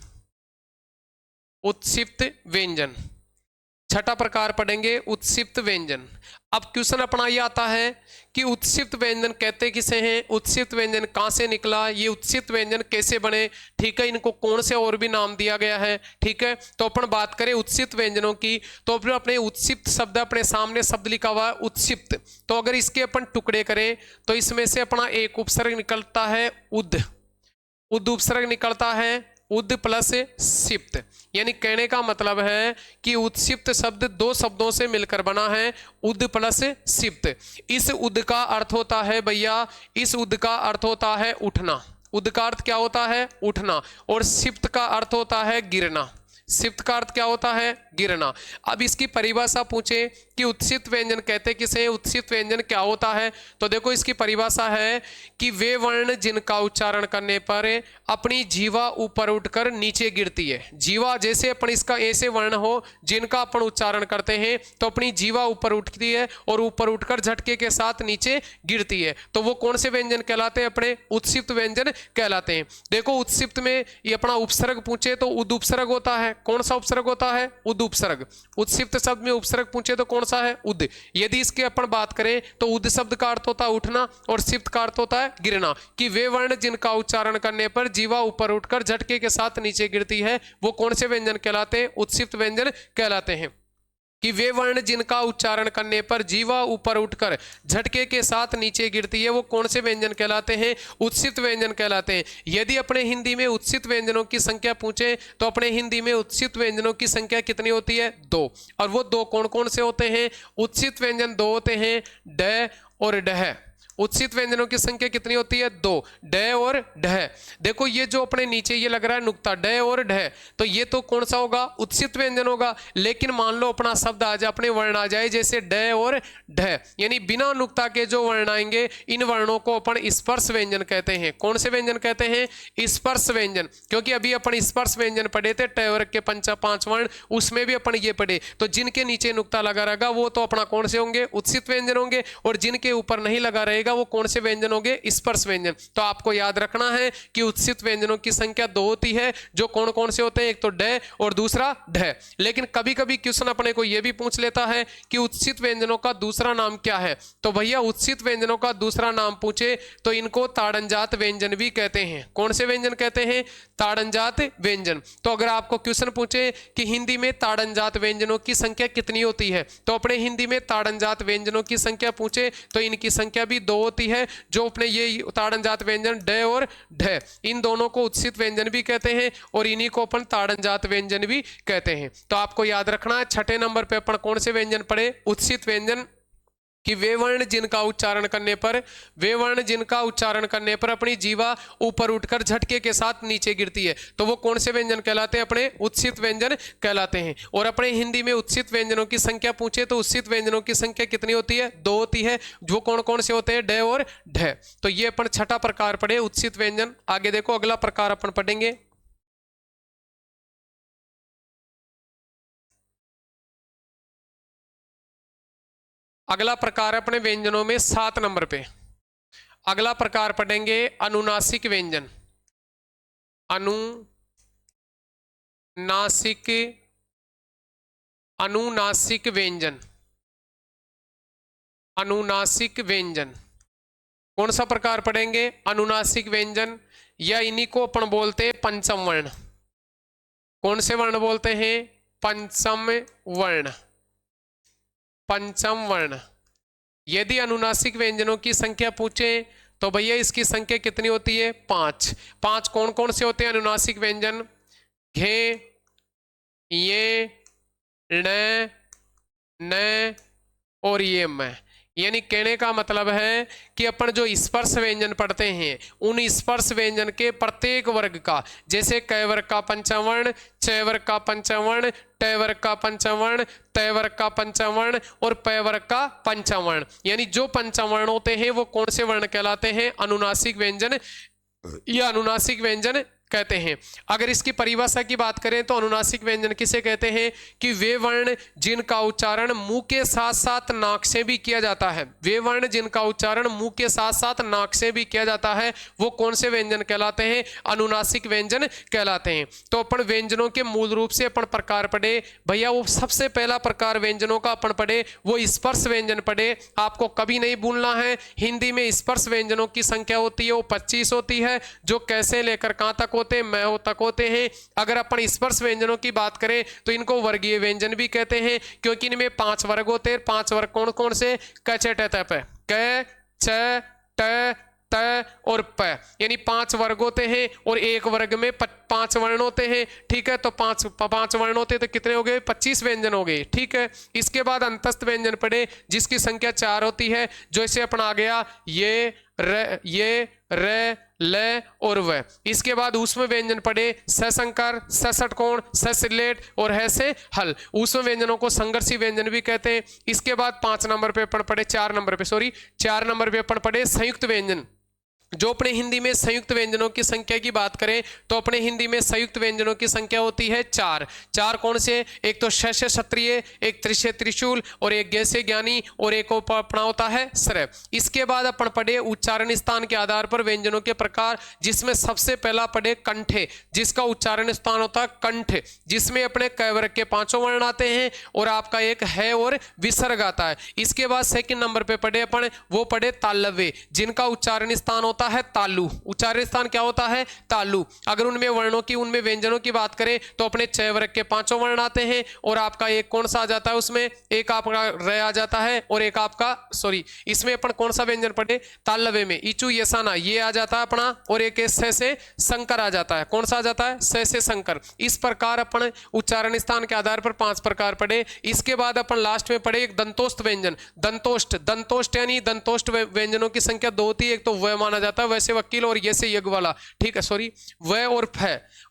उत्क्षिप्त व्यंजन। 6ठा प्रकार पढ़ेंगे उत्क्षिप्त व्यंजन। अब क्वेश्चन अपना ये आता है कि उत्क्षिप्त व्यंजन कहते किसे हैं, उत्क्षिप्त व्यंजन कहाँ से निकला, ये उत्क्षिप्त व्यंजन कैसे बने, ठीक है, इनको कौन से और भी नाम दिया गया है, ठीक है। तो अपन बात करें उत्क्षिप्त व्यंजनों की तो फिर अपने उत्क्षिप्त शब्द, अपने सामने शब्द लिखा हुआ है उत्क्षिप्त, तो अगर इसके अपन टुकड़े करें तो इसमें से अपना एक उपसर्ग निकलता है उद, उद उपसर्ग निकलता है उद प्लस सिप्त, यानी कहने का मतलब है कि उत्क्षिप्त शब्द 2 शब्दों से मिलकर बना है, उद प्लस सिप्त। इस उद का अर्थ होता है भैया, इस उद का अर्थ होता है उठना, उद का अर्थ क्या होता है, उठना, और सिप्त का अर्थ होता है गिरना, सिफ्त का अर्थ क्या होता है? गिरना। अब इसकी परिभाषा पूछे कि उत्सित व्यंजन कहते किसे? उत्सित व्यंजन क्या होता है? तो देखो इसकी परिभाषा है कि वे वर्ण जिनका उच्चारण करने पर अपनी जीवा ऊपर उठकर नीचे गिरती है। जीवा जैसे अपन इसका ऐसे वर्ण हो जिनका अपन उच्चारण करते हैं तो अपनी जीवा ऊपर उठती है और ऊपर उठकर झटके के साथ नीचे गिरती है, तो वो कौन से व्यंजन कहलाते हैं? अपने उत्सित व्यंजन कहलाते हैं। देखो उत्सित में ये अपना उपसर्ग पूछे तो उद उपसर्ग होता है। कौन सा उपसर्ग होता है? उद उपसर्ग। उत्सित शब्द में उपसर्ग पूछे तो कौन सा है? उद। यदि इसकी अपन बात करें तो उद शब्द का अर्थ होता है उठना और सिफ्त का अर्थ होता है गिरना, कि वे वर्ण जिनका उच्चारण करने पर जीवा ऊपर उठकर झटके के साथ नीचे गिरती है वो कौन से व्यंजन कहलाते हैं? उत्सित व्यंजन कहलाते हैं। कि वे वर्ण जिनका उच्चारण करने पर जीवा ऊपर उठकर झटके के साथ नीचे गिरती है वो कौन से व्यंजन कहलाते हैं? उत्सित व्यंजन कहलाते हैं। यदि अपने हिंदी में उत्सित व्यंजनों की संख्या पूछे तो अपने हिंदी में उत्सित व्यंजनों की संख्या कितनी होती है? 2। और वो 2 कौन कौन से होते हैं? उत्सित व्यंजन 2 होते हैं, ड और डह। उत्सित व्यंजनों की संख्या कितनी होती है? 2, ड और ढ। देखो ये जो अपने नीचे ये लग रहा है नुक्ता ड और ढ, तो ये तो कौन सा होगा? उत्सित व्यंजन होगा। लेकिन मान लो अपना शब्द आ जाए, अपने वर्ण आ जाए जैसे ड और ढ, यानी बिना नुक्ता के जो वर्ण आएंगे इन वर्णों को अपन स्पर्श व्यंजन कहते हैं। कौन से व्यंजन कहते हैं? स्पर्श व्यंजन। क्योंकि अभी अपन स्पर्श व्यंजन पढ़े थे ट वर्ग के 5 वर्ण, उसमें भी अपन ये पढ़े, तो जिनके नीचे नुक्ता लगा रहेगा वो तो अपना कौन से होंगे? उत्सित व्यंजन होंगे, और जिनके ऊपर नहीं लगा रहेगा वो कौन से व्यंजन होंगे? स्पर्श व्यंजन। तो आपको याद रखना है कि उत्सित व्यंजनों की संख्या 2 होती है, जो कौन कौन से होते हैं? एक तो ड और दूसरा ढ। लेकिन कभी कभी क्वेश्चन अपने को यह भी पूछ लेता है कि उत्सित व्यंजनों का दूसरा नाम क्या है? तो भैया उत्सित व्यंजनों का दूसरा नाम पूछे तो इनको ताड़नजात व्यंजन भी कहते हैं। कौन से व्यंजन कहते हैं? ताड़नजात व्यंजन। तो अगर आपको क्वेश्चन पूछे कि हिंदी में ताड़नजात व्यंजनों की संख्या कितनी होती है, तो अपने हिंदी में ताड़नजात व्यंजनों की संख्या पूछे तो इनकी संख्या भी 2 होती है, जो अपने ये ताड़नजात व्यंजन ड और ढ, इन दोनों को उत्सित व्यंजन भी कहते हैं और इन्हीं को अपन ताड़नजात व्यंजन भी कहते हैं। तो आपको याद रखना है छठे नंबर पे अपन कौन से व्यंजन पढ़े? उत्सित व्यंजन। कि वे वर्ण जिनका उच्चारण करने पर अपनी जीवा ऊपर उठकर झटके के साथ नीचे गिरती है, तो वो कौन से व्यंजन कहलाते हैं? अपने उत्सित व्यंजन कहलाते हैं। और अपने हिंदी में उत्सित व्यंजनों की संख्या पूछे तो उत्सित व्यंजनों की संख्या कितनी होती है? 2 होती है, जो कौन कौन से होते हैं? ड और ढ। तो ये अपन छठा प्रकार पढ़े उत्सित व्यंजन। आगे देखो अगला प्रकार अपन पढ़ेंगे। अगला प्रकार अपने व्यंजनों में 7 नंबर पे अगला प्रकार पढ़ेंगे अनुनासिक व्यंजन। अनुनासिक व्यंजन। अनुनासिक व्यंजन कौन सा प्रकार पढ़ेंगे? अनुनासिक व्यंजन, या इन्हीं को अपन बोलते हैं पंचम वर्ण। कौन से वर्ण बोलते हैं? पंचम वर्ण। पंचम वर्ण। यदि अनुनासिक व्यंजनों की संख्या पूछे तो भैया इसकी संख्या कितनी होती है? 5। 5 कौन कौन से होते हैं अनुनासिक व्यंजन? घे, ये, न, न और ये म। यानी कहने का मतलब है कि अपन जो स्पर्श व्यंजन पढ़ते हैं उन स्पर्श व्यंजन के प्रत्येक वर्ग का, जैसे क वर्ग का पंचम वर्ण, च वर्ग का पंचम वर्ण, ट वर्ग का पंचम वर्ण, त वर्ग का पंचम वर्ण और प वर्ग का पंचम वर्ण, यानी जो पंचम वर्ण होते हैं वो कौन से वर्ण कहलाते हैं? अनुनासिक व्यंजन या अनुनासिक व्यंजन कहते हैं। अगर इसकी परिभाषा की बात करें तो अनुनासिक व्यंजन किसे कहते हैं? कि वे वर्ण जिनका उच्चारण मुंह के साथ साथ नाक से भी किया जाता है। वे वर्ण जिनका उच्चारण मुंह के साथ साथ नाक से भी किया जाता है वो कौन से व्यंजन कहलाते हैं? अनुनासिक व्यंजन कहलाते हैं। तो अपन व्यंजनों के मूल रूप से अपन प्रकार पढ़े भैया। वो सबसे पहला प्रकार व्यंजनों का अपन पढ़े वो स्पर्श व्यंजन पढ़े। आपको कभी नहीं भूलना है, हिंदी में स्पर्श व्यंजनों की संख्या होती है वो 25 होती है, जो कैसे लेकर कहां तक मैं तक होते हैं। अगर अपन स्पर्श व्यंजनों की बात करें तो इनको वर्गीय व्यंजन भी कहते हैं, क्योंकि इनमें 5 वर्ग होते हैं। 5 वर्ग कौन कौन से? क, च, ट, त, प। क, च, ट, त और प, यानी 5 वर्ग होते हैं और एक वर्ग में 5 वर्ण होते हैं। ठीक है, तो 5 वर्ण होते हैं तो कितने हो गए? 25 व्यंजन हो गए। ठीक है, इसके बाद अंतस्थ व्यंजन पढ़े जिसकी संख्या 4 होती है, जैसे अपना आ गया ये, ये र ल और व। इसके बाद उसमें व्यंजन पढ़े सशंकर, सषटकोण, ससिलेट और है से हल। उसमें व्यंजनों को संघर्षी व्यंजन भी कहते हैं। इसके बाद 4 नंबर पे अपन पढ़े संयुक्त व्यंजन। जो अपने हिंदी में संयुक्त व्यंजनों की संख्या की बात करें तो अपने हिंदी में संयुक्त व्यंजनों की संख्या होती है 4। 4 कौन से? एक तो श से क्षत्रिय, एक त्रि से त्रिशूल और एक ज्ञ से ज्ञानी और एक अपना होता है स्र। इसके बाद अपन पढ़े उच्चारण स्थान के आधार पर व्यंजनों के प्रकार, जिसमें सबसे पहला पढ़े कंठे, जिसका उच्चारण स्थान होता है कंठ, जिसमें अपने क वर्ग के 5 वर्ण आते हैं और आपका एक है और विसर्ग आता है। इसके बाद सेकंड नंबर पे पढ़े अपन वो पढ़े तालव्य, जिनका उच्चारण स्थान होता है तालु। उच्चारण स्थान क्या होता है? तालु। अगर उनमें वर्णों की, उनमें व्यंजनों की बात करें तो अपने च वर्ग के 5 वर्ण आते हैं और आपका एक कौन सा आ जाता है? उसमें एक आपका र आ जाता है और एक आपका इसमें अपन कौन सा व्यंजन पढ़े? तालव्य में इचु यसाना ये आ जाता है अपना, और एक स से शंकर आ जाता है। कौन सा आ जाता है? स से शंकर। इस प्रकार अपन उच्चारण स्थान के आधार पर 5 प्रकार पढ़े। इसके बाद अपन लास्ट में पढ़े एक दंतोष्ट व्यंजन। दंतोष्ट यानी दंतोष्ट व्यंजनों की संख्या 2 होती है। एक तो व माना जाता है, वैसे वकील, और ये से यज्ञ वाला, ठीक है,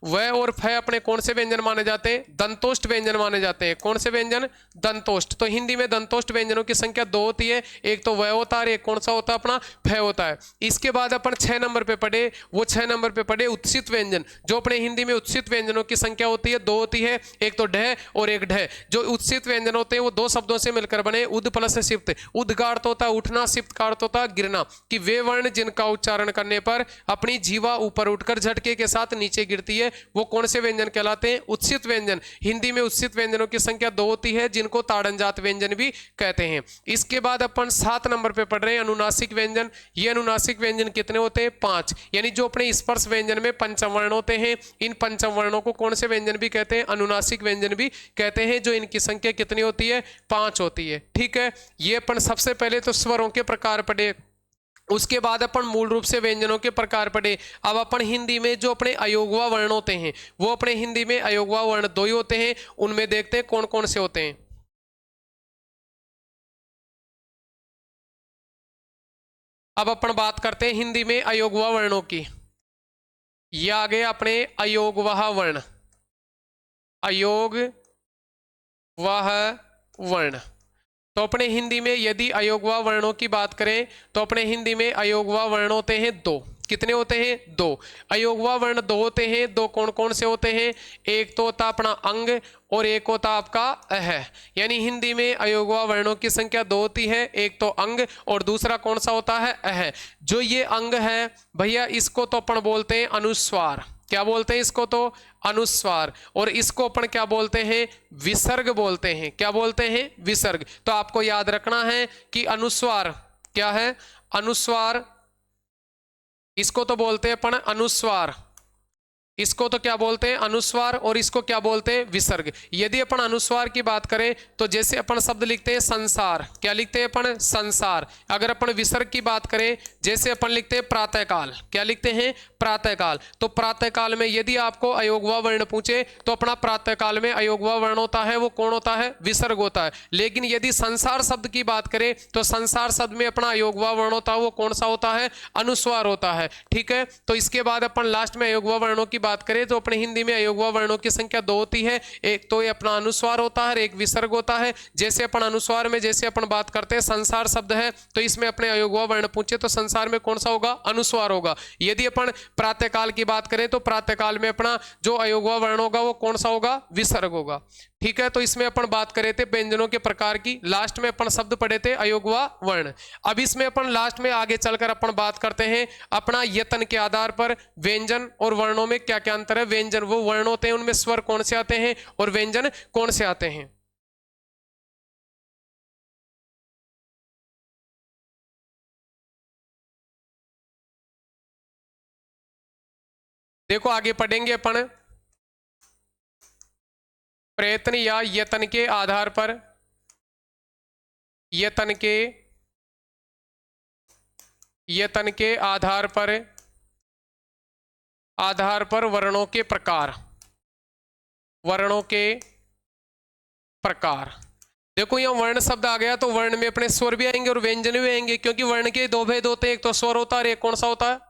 व और फ अपने कौन से व्यंजन माने जाते हैं? दंतोष्ट व्यंजन माने जाते हैं। कौन से व्यंजन? दंतोष्ट। तो हिंदी में दंतोष्ट व्यंजनों की संख्या 2 होती है। एक तो व होता है, एक कौन सा होता है? अपना फ होता है। इसके बाद अपन 6 नंबर पे पढ़े, वो 6 नंबर पे पढ़े उत्सित व्यंजन। जो अपने हिंदी में उत्सित व्यंजनों की संख्या होती है 2 होती है। एक तो ढ और एक ढ। जो उत्सित व्यंजन होते हैं वो 2 शब्दों से मिलकर बने, उद प्लस सिप्त। उद का अर्थ होता है उठना, सिप्त का अर्थ होता है गिरना, कि वे वर्ण जिनका उच्चारण करने पर अपनी जीवा ऊपर उठकर झटके के साथ नीचे गिरती है, वो कौन से व्यंजन कहलाते हैं? उत्सित व्यंजन। हिंदी में उत्सित व्यंजनों की संख्या 2 होती है, जिनको ताड़नजात व्यंजन भी कहते हैं। इसके बाद अपन 7 नंबर पे पढ़ रहे हैं अनुनासिक व्यंजन। ये अनुनासिक व्यंजन कितने होते हैं? 5। यानी जो अपने स्पर्श व्यंजन में पंचम वर्ण होते हैं, इन पंचम वर्णों को कौन से व्यंजन भी कहते हैं? अनुनासिक व्यंजन भी कहते हैं। जो इनकी संख्या कितनी होती है? 5 होती है। ठीक है, ये अपन सबसे पहले तो स्वरों के प्रकार पढ़े, उसके बाद अपन मूल रूप से व्यंजनों के प्रकार पढ़े। अब अपन हिंदी में जो अपने अयोगवा वर्ण होते हैं, वो अपने हिंदी में अयोगवा वर्ण 2 ही होते हैं। उनमें देखते हैं कौन कौन से होते हैं। अब अपन बात करते हैं हिंदी में अयोगवा वर्णों की। ये आ गए अपने अयोगवाह वर्ण, अयोगवाह वर्ण। तो अपने हिंदी में यदि अयोगवा वर्णों की बात करें तो अपने हिंदी में अयोगवा वर्ण होते हैं 2। कितने होते हैं? 2। अयोगवा वर्ण 2 होते हैं। 2 कौन कौन से होते हैं? एक तो होता अपना अंग और एक होता आपका अह। यानी हिंदी में अयोगवा वर्णों की संख्या 2 होती है। एक तो अंग और दूसरा कौन सा होता है? अह। जो ये अंग है भैया, इसको तो अपन बोलते हैं अनुस्वार। क्या बोलते हैं इसको? तो अनुस्वार। और इसको अपन क्या बोलते हैं? विसर्ग बोलते हैं। क्या बोलते हैं? विसर्ग। तो आपको याद रखना है कि अनुस्वार क्या है? अनुस्वार, इसको तो बोलते हैं अपन अनुस्वार, इसको तो क्या बोलते हैं? अनुस्वार। और इसको क्या बोलते हैं? विसर्ग। यदि अपन अनुस्वार की बात करें तो जैसे अपन शब्द लिखते हैं संसार, क्या लिखते हैं अपन? संसार। अगर अपन विसर्ग की बात करें, जैसे अपन लिखते हैं प्रातःकाल, क्या लिखते हैं? प्रातःकाल। तो प्रातःकाल में यदि आपको अयोगवा वर्ण पूछे तो अपना प्रातःकाल में अयोगवा वर्ण होता है, वो कौन होता है? विसर्ग होता है। लेकिन यदि संसार शब्द की बात करें तो संसार शब्द में अपना अयोगवा वर्ण होता है, वो कौन सा होता है? अनुस्वार होता है। ठीक है, तो इसके बाद अपन लास्ट में अयोगवा वर्णों की बात करें तो अपने हिंदी में अयोगवा वर्णों की संख्या 2 होती है। एक तो ये अपना अनुस्वार होता है, एक विसर्ग होता है। जैसे अपन अनुस्वार में जैसे अपन बात करते हैं संसार शब्द है, तो इसमें अपने अयोगवा वर्ण पूछे तो संसार में कौन सा होगा? अनुस्वार होगा। यदि अपन प्रातःकाल की बात करें तो प्रातःकाल में अपना जो अयोगवा वर्ण होगा वो कौन सा होगा? विसर्ग होगा। ठीक है, तो इसमें अपन बात करे थे व्यंजनों के प्रकार की। लास्ट में अपन शब्द पढ़े थे अयोगवा वर्ण। अब इसमें अपन लास्ट में आगे चलकर अपन बात करते हैं अपना यतन के आधार पर व्यंजन और वर्णों में क्या क्या अंतर है। व्यंजन वो वर्ण होते हैं, उनमें स्वर कौन से आते हैं और व्यंजन कौन से आते हैं। देखो आगे पढ़ेंगे अपन प्रयत्न या यतन के आधार पर, यतन के आधार पर वर्णों के प्रकार, वर्णों के प्रकार। देखो यहाँ वर्ण शब्द आ गया तो वर्ण में अपने स्वर भी आएंगे और व्यंजन भी आएंगे, क्योंकि वर्ण के दो भेद होते हैं, एक तो स्वर होता है और एक कौन सा होता है,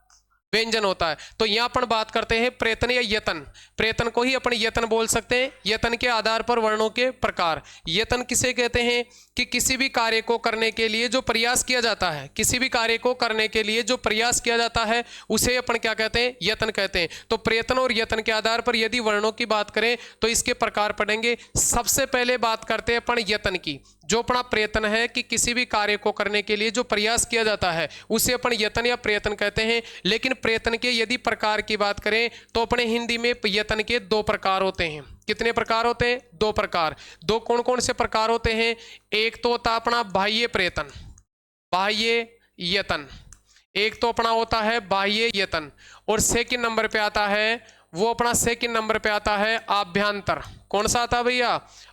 व्यंजन होता है। तो यहाँ अपन बात करते हैं प्रेतन या यतन। प्रेतन को ही अपन यतन बोल सकते हैं। यतन के आधार पर वर्णों के प्रकार। यतन किसे कहते हैं कि किसी भी कार्य को करने के लिए जो प्रयास किया जाता है, किसी भी कार्य को करने के लिए जो प्रयास किया जाता है उसे अपन क्या कहते हैं, यतन कहते हैं। तो प्रेतन और यतन के आधार पर यदि वर्णों की बात करें तो इसके प्रकार पढ़ेंगे। सबसे पहले बात करते हैं अपन यतन की। जो अपना प्रयत्न है कि किसी भी कार्य को करने के लिए जो प्रयास किया जाता है उसे अपन यतन या प्रयत्न कहते हैं। लेकिन प्रयत्न के यदि प्रकार की बात करें तो अपने हिंदी में यतन के दो प्रकार होते हैं। कितने प्रकार होते हैं, दो प्रकार। दो कौन कौन से प्रकार होते हैं, एक तो होता अपना बाह्य प्रयत्न, बाह्य यतन। एक तो अपना होता है बाह्य यतन, और सेकंड नंबर पे आता है वो अपना सेकंड नंबर पे आता है आभ्यंतर। कौन सा आता है भैया,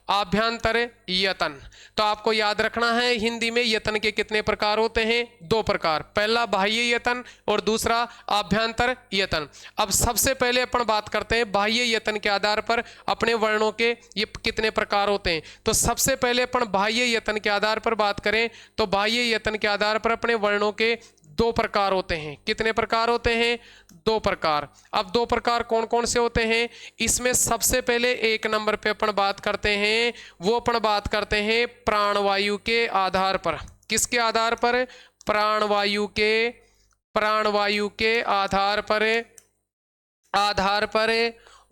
आभ्यंतर यतन। तो आपको याद रखना है हिंदी में यतन के कितने प्रकार होते हैं, दो प्रकार। पहला बाह्य यतन और दूसरा आभ्यंतर यतन। अब सबसे पहले अपन बात करते हैं बाह्य यतन के आधार पर अपने वर्णों के ये कितने प्रकार होते हैं। तो सबसे पहले अपन बाह्य यतन के आधार पर बात करें तो बाह्य यतन के आधार पर अपने वर्णों के दो प्रकार होते हैं। कितने प्रकार होते हैं, दो प्रकार। अब दो प्रकार कौन कौन से होते हैं, इसमें सबसे पहले एक नंबर पे अपन बात करते हैं, वो अपन बात करते हैं प्राणवायु के आधार पर। किसके आधार पर, प्राणवायु के आधार पर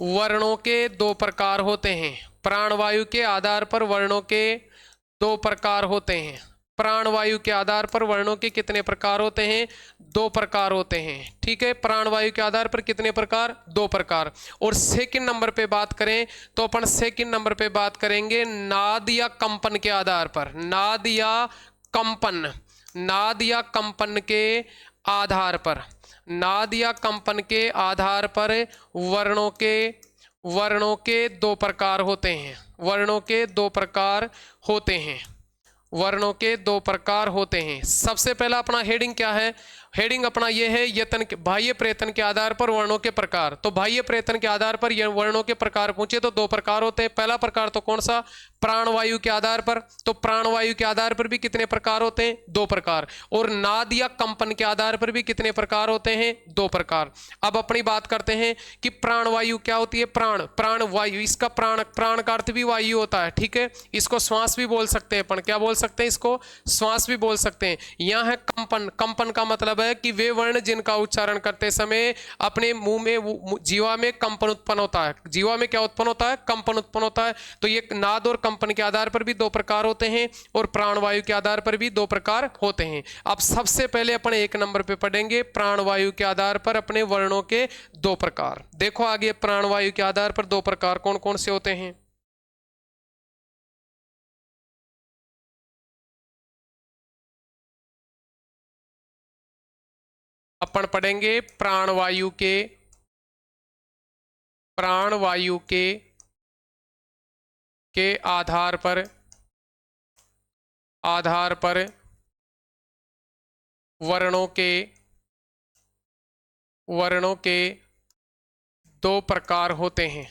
वर्णों के दो प्रकार होते हैं। प्राणवायु के आधार पर वर्णों के दो प्रकार होते हैं। प्राणवायु के आधार पर वर्णों के कितने प्रकार होते हैं, दो प्रकार होते हैं। ठीक है, प्राणवायु के आधार पर कितने प्रकार, दो प्रकार। और सेकंड नंबर पे बात करें तो अपन सेकंड नंबर पे बात करेंगे नाद या कंपन के आधार पर। नाद या कंपन, नाद या कंपन के आधार पर, नाद या कंपन के आधार पर वर्णों के दो प्रकार होते हैं। वर्णों के दो प्रकार होते हैं। वर्णों के दो प्रकार होते हैं। सबसे पहला अपना हेडिंग क्या है, हेडिंग अपना ये है यतन के बाह्य प्रयत्न के आधार पर वर्णों के प्रकार। तो बाह्य प्रयत्न के आधार पर वर्णों के प्रकार पूछे तो दो प्रकार होते हैं। पहला प्रकार तो कौन सा, प्राणवायु के आधार पर। तो प्राणवायु के आधार पर भी कितने प्रकार होते हैं, दो प्रकार। और नाद या कंपन के आधार पर भी कितने प्रकार होते हैं, दो प्रकार। अब अपनी बात करते हैं कि प्राणवायु क्या होती है, प्राण, प्राणवायु, इसका प्राण का अर्थ भी वायु होता है। ठीक है, इसको श्वास भी बोल सकते हैं अपन, क्या बोल सकते हैं, इसको श्वास भी बोल सकते हैं। यह है कंपन। कंपन का मतलब है कि वे वर्ण जिनका उच्चारण करते समय अपने मुंह में, जीवा में कंपन उत्पन्न होता है। जीवा में क्या उत्पन्न होता है, कंपन उत्पन्न होता है। तो ये नाद और कंपन के आधार पर भी दो प्रकार होते हैं और प्राणवायु के आधार पर भी दो प्रकार होते हैं। अब सबसे पहले अपन एक नंबर पे पढ़ेंगे प्राणवायु के आधार पर अपने वर्णों के दो प्रकार। देखो आगे प्राणवायु के आधार पर दो प्रकार कौन कौन से होते हैं। अपन पढ़ेंगे प्राणवायु के आधार पर वर्णों के दो प्रकार होते हैं।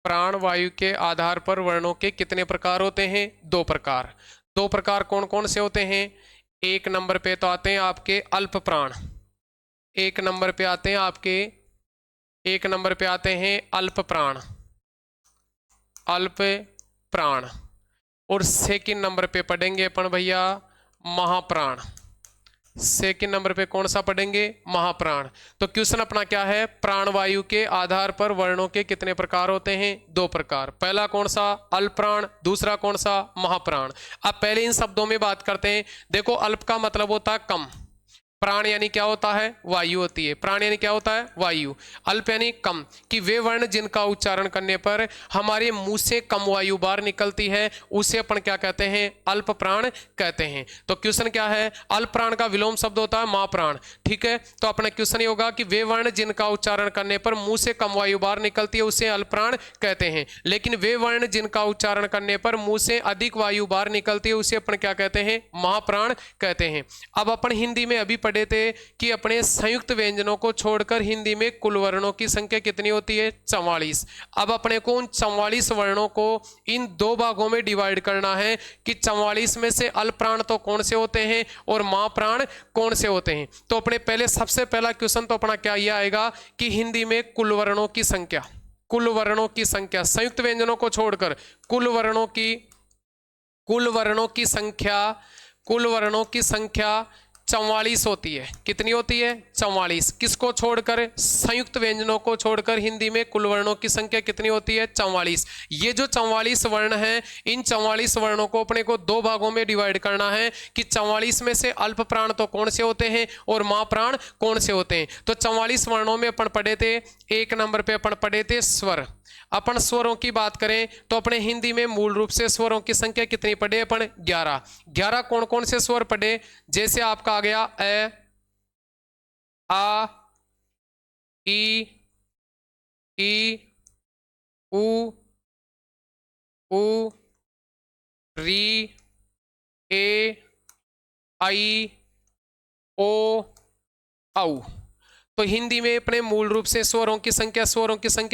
प्राणवायु के आधार पर वर्णों के कितने प्रकार होते हैं, दो प्रकार। दो प्रकार कौन कौन से होते हैं, एक नंबर पे तो आते हैं आपके अल्प प्राण। एक नंबर पे आते हैं अल्प प्राण, अल्प प्राण। और सेकंड नंबर पे पढ़ेंगे अपन भैया महाप्राण। सेकंड नंबर पे कौन सा पढ़ेंगे, महाप्राण। तो क्वेश्चन अपना क्या है, प्राणवायु के आधार पर वर्णों के कितने प्रकार होते हैं, दो प्रकार। पहला कौन सा, अल्प प्राण, दूसरा कौन सा, महाप्राण। अब पहले इन शब्दों में बात करते हैं। देखो अल्प का मतलब होता है कम, प्राण यानी क्या होता है, वायु होती है। प्राण यानी क्या होता है, वायु। अल्प यानी कम, कि वे वर्ण जिनका उच्चारण करने पर हमारे मुंह से कम वायु बाहर निकलती है उसे अपन क्या कहते हैं, अल्प प्राण कहते हैं। तो क्वेश्चन क्या है, अल्प प्राण का विलोम शब्द होता है महाप्राण। ठीक है, तो अपना क्वेश्चन ये होगा कि वे वर्ण जिनका उच्चारण करने पर मुंह से कम वायु बाहर निकलती है उसे अल्प प्राण कहते हैं। लेकिन वे वर्ण जिनका उच्चारण करने पर मुंह से अधिक वायु बाहर निकलती है उसे अपन क्या कहते हैं, महाप्राण कहते हैं। अब अपन हिंदी में अभी पढ़े थे कि अपने संयुक्त व्यंजनों को छोड़कर हिंदी में कुल वर्णों की संख्या कितनी होती है? 44। अब अपने को उन 44 वर्णों को इन दो भागों में डिवाइड करना है कि 44 में से अल्प प्राण तो कौन से होते हैं और मां प्राण कौन से होते हैं। तो अपने पहले सबसे पहला क्वेश्चन तो अपना क्या ये आएगा कि हिंदी में कुल वर्णों की संख्या, कुल वर्णों की संख्या संयुक्त व्यंजनों को छोड़कर कुल वर्णों की संख्या 44 होती है। कितनी होती है? 44। किसको छोड़कर? संयुक्त व्यंजनों को छोड़कर हिंदी में कुल वर्णों की संख्या कितनी होती है? 44। ये जो 44 वर्ण हैं, इन 44 वर्णों को अपने को दो भागों में डिवाइड करना है कि 44 में से अल्प प्राण तो कौन से होते हैं और मां प्राण कौन से होते हैं। तो 44 वर्णों में अपन पढ़े थे, एक नंबर पे अपन पढ़े थे स्वर। अपन स्वरों की बात करें तो अपने हिंदी में मूल रूप से स्वरों की संख्या कितनी पढ़े अपन? 11। 11 कौन कौन से स्वर पढ़े? जैसे आपका आ गया ए, आ, ई, उ, री, ए, आई, ओ, औ। तो हिंदी में अपने मूल रूप से स्वरों की संख्या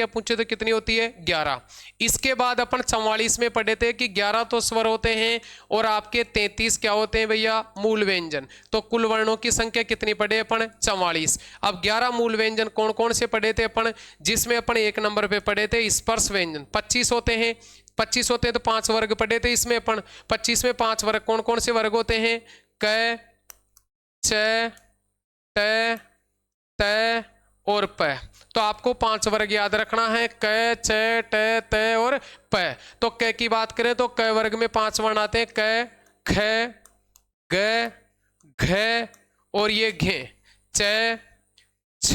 पूछे तो कितनी होती है? 11। इसके बाद अपन 44 में पढ़े थे कि 11 तो स्वर होते हैं और आपके 33 क्या होते हैं भैया? मूल व्यंजन। तो कुल वर्णों की संख्या कितनी पढ़े अपन? 44। अब 11 मूल व्यंजन कौन कौन से पढ़े थे अपन? जिसमें अपन एक नंबर पे पढ़े थे स्पर्श व्यंजन। 25 होते हैं, 25 होते हैं तो 5 वर्ग पढ़े थे इसमें अपन। 25 में 5 वर्ग कौन कौन से वर्ग होते हैं? क, च, ट, त और प। तो आपको 5 वर्ग याद रखना है, क, च, ट, त और प। तो क की बात करें तो क वर्ग में 5 वर्ण आते हैं, क, ख, ग, घ और ये घे। च, छ,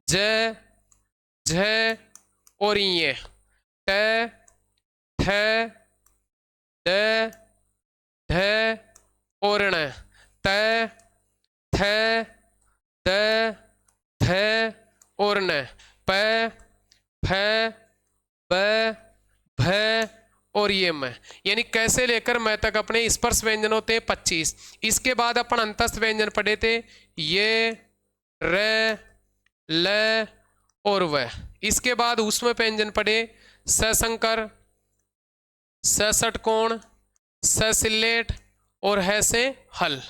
ज, झ और ये ट, ठ, ड, ढ और ण। त, थ, द, ध और न। प, फ, ब, भ और ये म। यानी कैसे लेकर मैं तक अपने स्पर्श व्यंजन होते हैं 25। इसके बाद अपन अंतस्थ व्यंजन पढ़े थे, ये, र, ल और व। इसके बाद ऊष्म व्यंजन पढ़े, सशंकर, सषटकोण, ससिल्लेट और है से हल।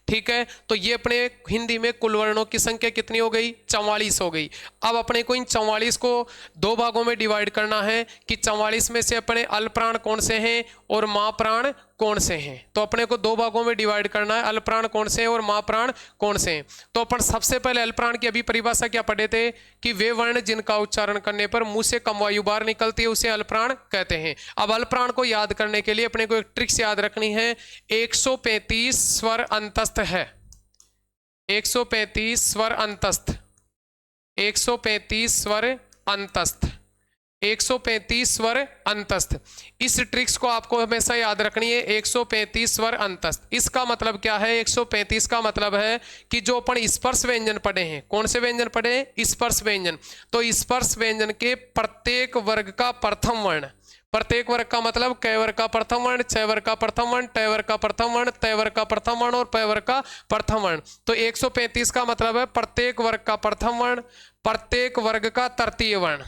ठीक है, तो ये अपने हिंदी में कुल वर्णों की संख्या कितनी हो गई? 44 हो गई। अब अपने को इन 44 को दो भागों में डिवाइड करना है कि 44 में से अपने अल्प प्राण कौन से हैं और मां प्राण कौन से हैं। तो अपने को दो भागों में डिवाइड करना है, अल्प प्राण कौन से हैं और मां प्राण कौन से हैं। तो अपन सबसे पहले अल्प प्राण की अभी परिभाषा क्या पढ़े थे कि वे वर्ण जिनका उच्चारण करने पर मुंह से कम वायु बाहर निकलती है उसे अल्प प्राण कहते हैं। अब अल्प प्राण को याद करने के लिए अपने को एक ट्रिक्स याद रखनी है। 135 स्वर अंतस्थ है, 135 स्वर अंतस्थ, 135 स्वर अंतस्थ, 135 स्वर अंतस्थ। इस ट्रिक्स को आपको हमेशा याद रखनी है, 135 स्वर अंतस्थ। इसका मतलब क्या है? 135 का मतलब है कि जो अपन स्पर्श व्यंजन पढ़े हैं, कौन से व्यंजन पढ़े हैं? स्पर्श व्यंजन। तो स्पर्श व्यंजन के प्रत्येक वर्ग का प्रथम वर्ण, प्रत्येक वर्ग का मतलब क वर्ग का प्रथम वर्ण, छ वर्ग का प्रथम वर्ण, ट वर्ग का प्रथम वर्ण, त वर्ग का प्रथम वर्ण और प वर्ग का प्रथम वर्ण। तो 135 का मतलब है प्रत्येक वर्ग का प्रथम वर्ण, प्रत्येक वर्ग का तृतीय वर्ण,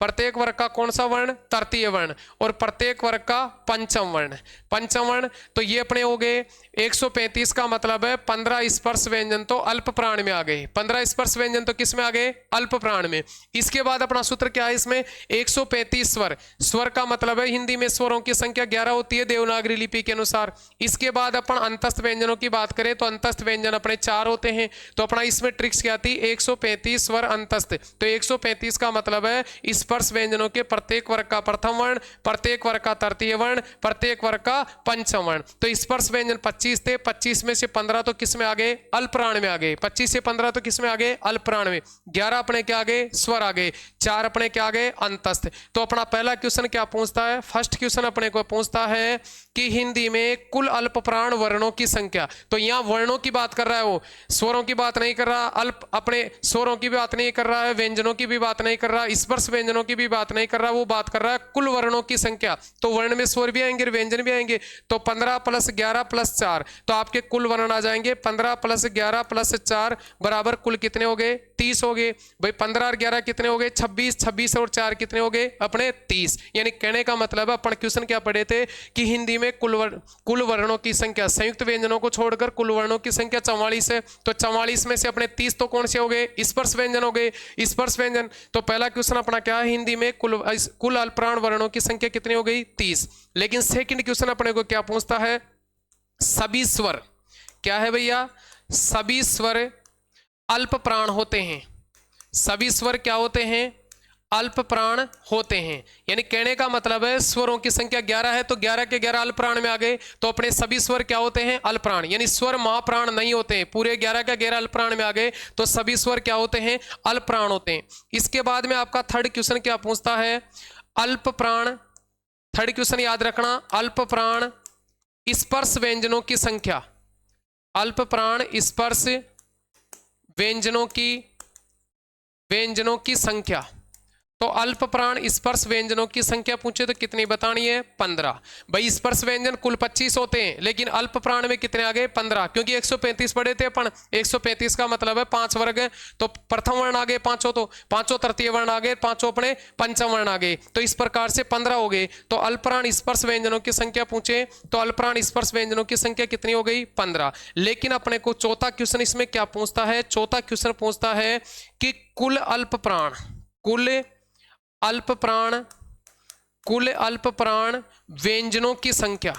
प्रत्येक वर्ग का कौन सा वर्ण? तृतीय वर्ण, और प्रत्येक वर्ग का पंचम वर्ण, पंचम वर्ण। तो ये अपने हो गए 135 का मतलब है 15 स्पर्श व्यंजन तो अल्प प्राण में आ गए, 15 स्पर्श व्यंजन तो किस में आ गए? अल्प प्राण में। इसके बाद अपना सूत्र क्या है इसमें? 135 स्वर, स्वर का मतलब है हिंदी में स्वरों की संख्या 11 होती है देवनागरी लिपि के अनुसार। इसके बाद अपन अंतस्थ व्यंजनों की बात करें तो अंतस्थ व्यंजन अपने 4 होते हैं। तो अपना इसमें ट्रिक्स क्या थी? 135 स्वर अंतस्थ। तो 135 का मतलब है स्पर्श व्यंजनों के प्रत्येक वर्ग का प्रथम वर्ण, प्रत्येक वर्ग का तृतीय वर्ण, प्रत्येक वर्ग का पंचम वर्ण। तो स्पर्श व्यंजन 25 थे, 25 में से 15 तो किस में आ गए? अल्प प्राण में आ गए। 25 से 15 तो किस में आ गए? अल्प प्राण में। 11 अपने क्या आ गए? स्वर आ गए। 4 अपने क्या आ गए? अंतस्थ। तो अपना पहला क्वेश्चन क्या पूछता है? फर्स्ट क्वेश्चन अपने को पूछता है कि हिंदी में कुल अल्प प्राण वर्णों की संख्या। तो यहां वर्णों की बात कर रहा है, वो स्वरों की बात नहीं कर रहा, अल्प अपने स्वरों की भी बात नहीं कर रहा है, व्यंजनों की भी बात नहीं कर रहा, स्पर्श व्यंजनों व्यंजनों की भी बात नहीं कर रहा, वो बात कर रहा है कुल वर्णों की संख्या। तो वर्ण में स्वर भी आएंगे, व्यंजन भी आएंगे। तो 15 + 11 + 4, तो आपके कुल वर्ण आ जाएंगे 15 + 11 + 4 बराबर कुल कितने हो गए? 30 हो गए। भाई 15 और 11 कितने हो गए? 26, 26 और 4 कितने हो गए? अपने 30। यानी कहने का मतलब है अपन क्वेश्चन क्या पढ़े थे कि हिंदी में कुल वर्णों की संख्या, संयुक्त व्यंजनों को छोड़कर कुल वर्णों की संख्या 44 है। तो 44 में से अपने 30 तो कौन से हो गए? स्पर्श व्यंजन हो गए, स्पर्श व्यंजन। तो पहला क्वेश्चन अपना क्या है हिंदी में? कुल अल्पप्राण वर्णों की संख्या कितनी हो गई? 30। लेकिन सेकंड क्वेश्चन अपने को क्या पूछता है? सभी स्वर, क्या है भैया? सभी स्वर अल्प प्राण होते हैं। सभी स्वर क्या होते हैं? अल्प प्राण होते हैं। यानी कहने का मतलब है स्वरों की संख्या 11 है, तो 11 के 11 अल्प प्राण में आ गए। तो अपने सभी स्वर क्या होते हैं? अल्प प्राण। यानी स्वर महाप्राण नहीं होते हैं, पूरे 11 के 11 अल्प प्राण में आ गए, तो सभी स्वर क्या होते हैं? अल्प प्राण होते हैं। इसके बाद में आपका थर्ड क्वेश्चन क्या पूछता है? अल्प प्राण, थर्ड क्वेश्चन याद रखना, अल्प प्राण स्पर्श व्यंजनों की संख्या, अल्प प्राण स्पर्श व्यंजनों की संख्या। तो अल्प प्राण स्पर्श व्यंजनों की संख्या पूछे तो कितनी बतानी है? 15। भाई स्पर्श व्यंजन कुल 25 होते हैं, लेकिन अल्प प्राण में कितने आ गए? 15, क्योंकि 135 पढ़े थे अपन। 135 का मतलब है 5 वर्ग है। तो प्रथम वर्ण आ गए पांचों, तो पांचों तृतीय वर्ण आ गए, पांचों अपने पंचम वर्ण आ गए। तो इस प्रकार से 15 हो गए। तो अल्पप्राण स्पर्श व्यंजनों की संख्या पूछे तो अल्पप्राण स्पर्श व्यंजनों की संख्या कितनी हो गई? 15। लेकिन अपने को चौथा क्वेश्चन इसमें क्या पूछता है? चौथा क्वेश्चन पूछता है कि कुल अल्प प्राण व्यंजनों की संख्या,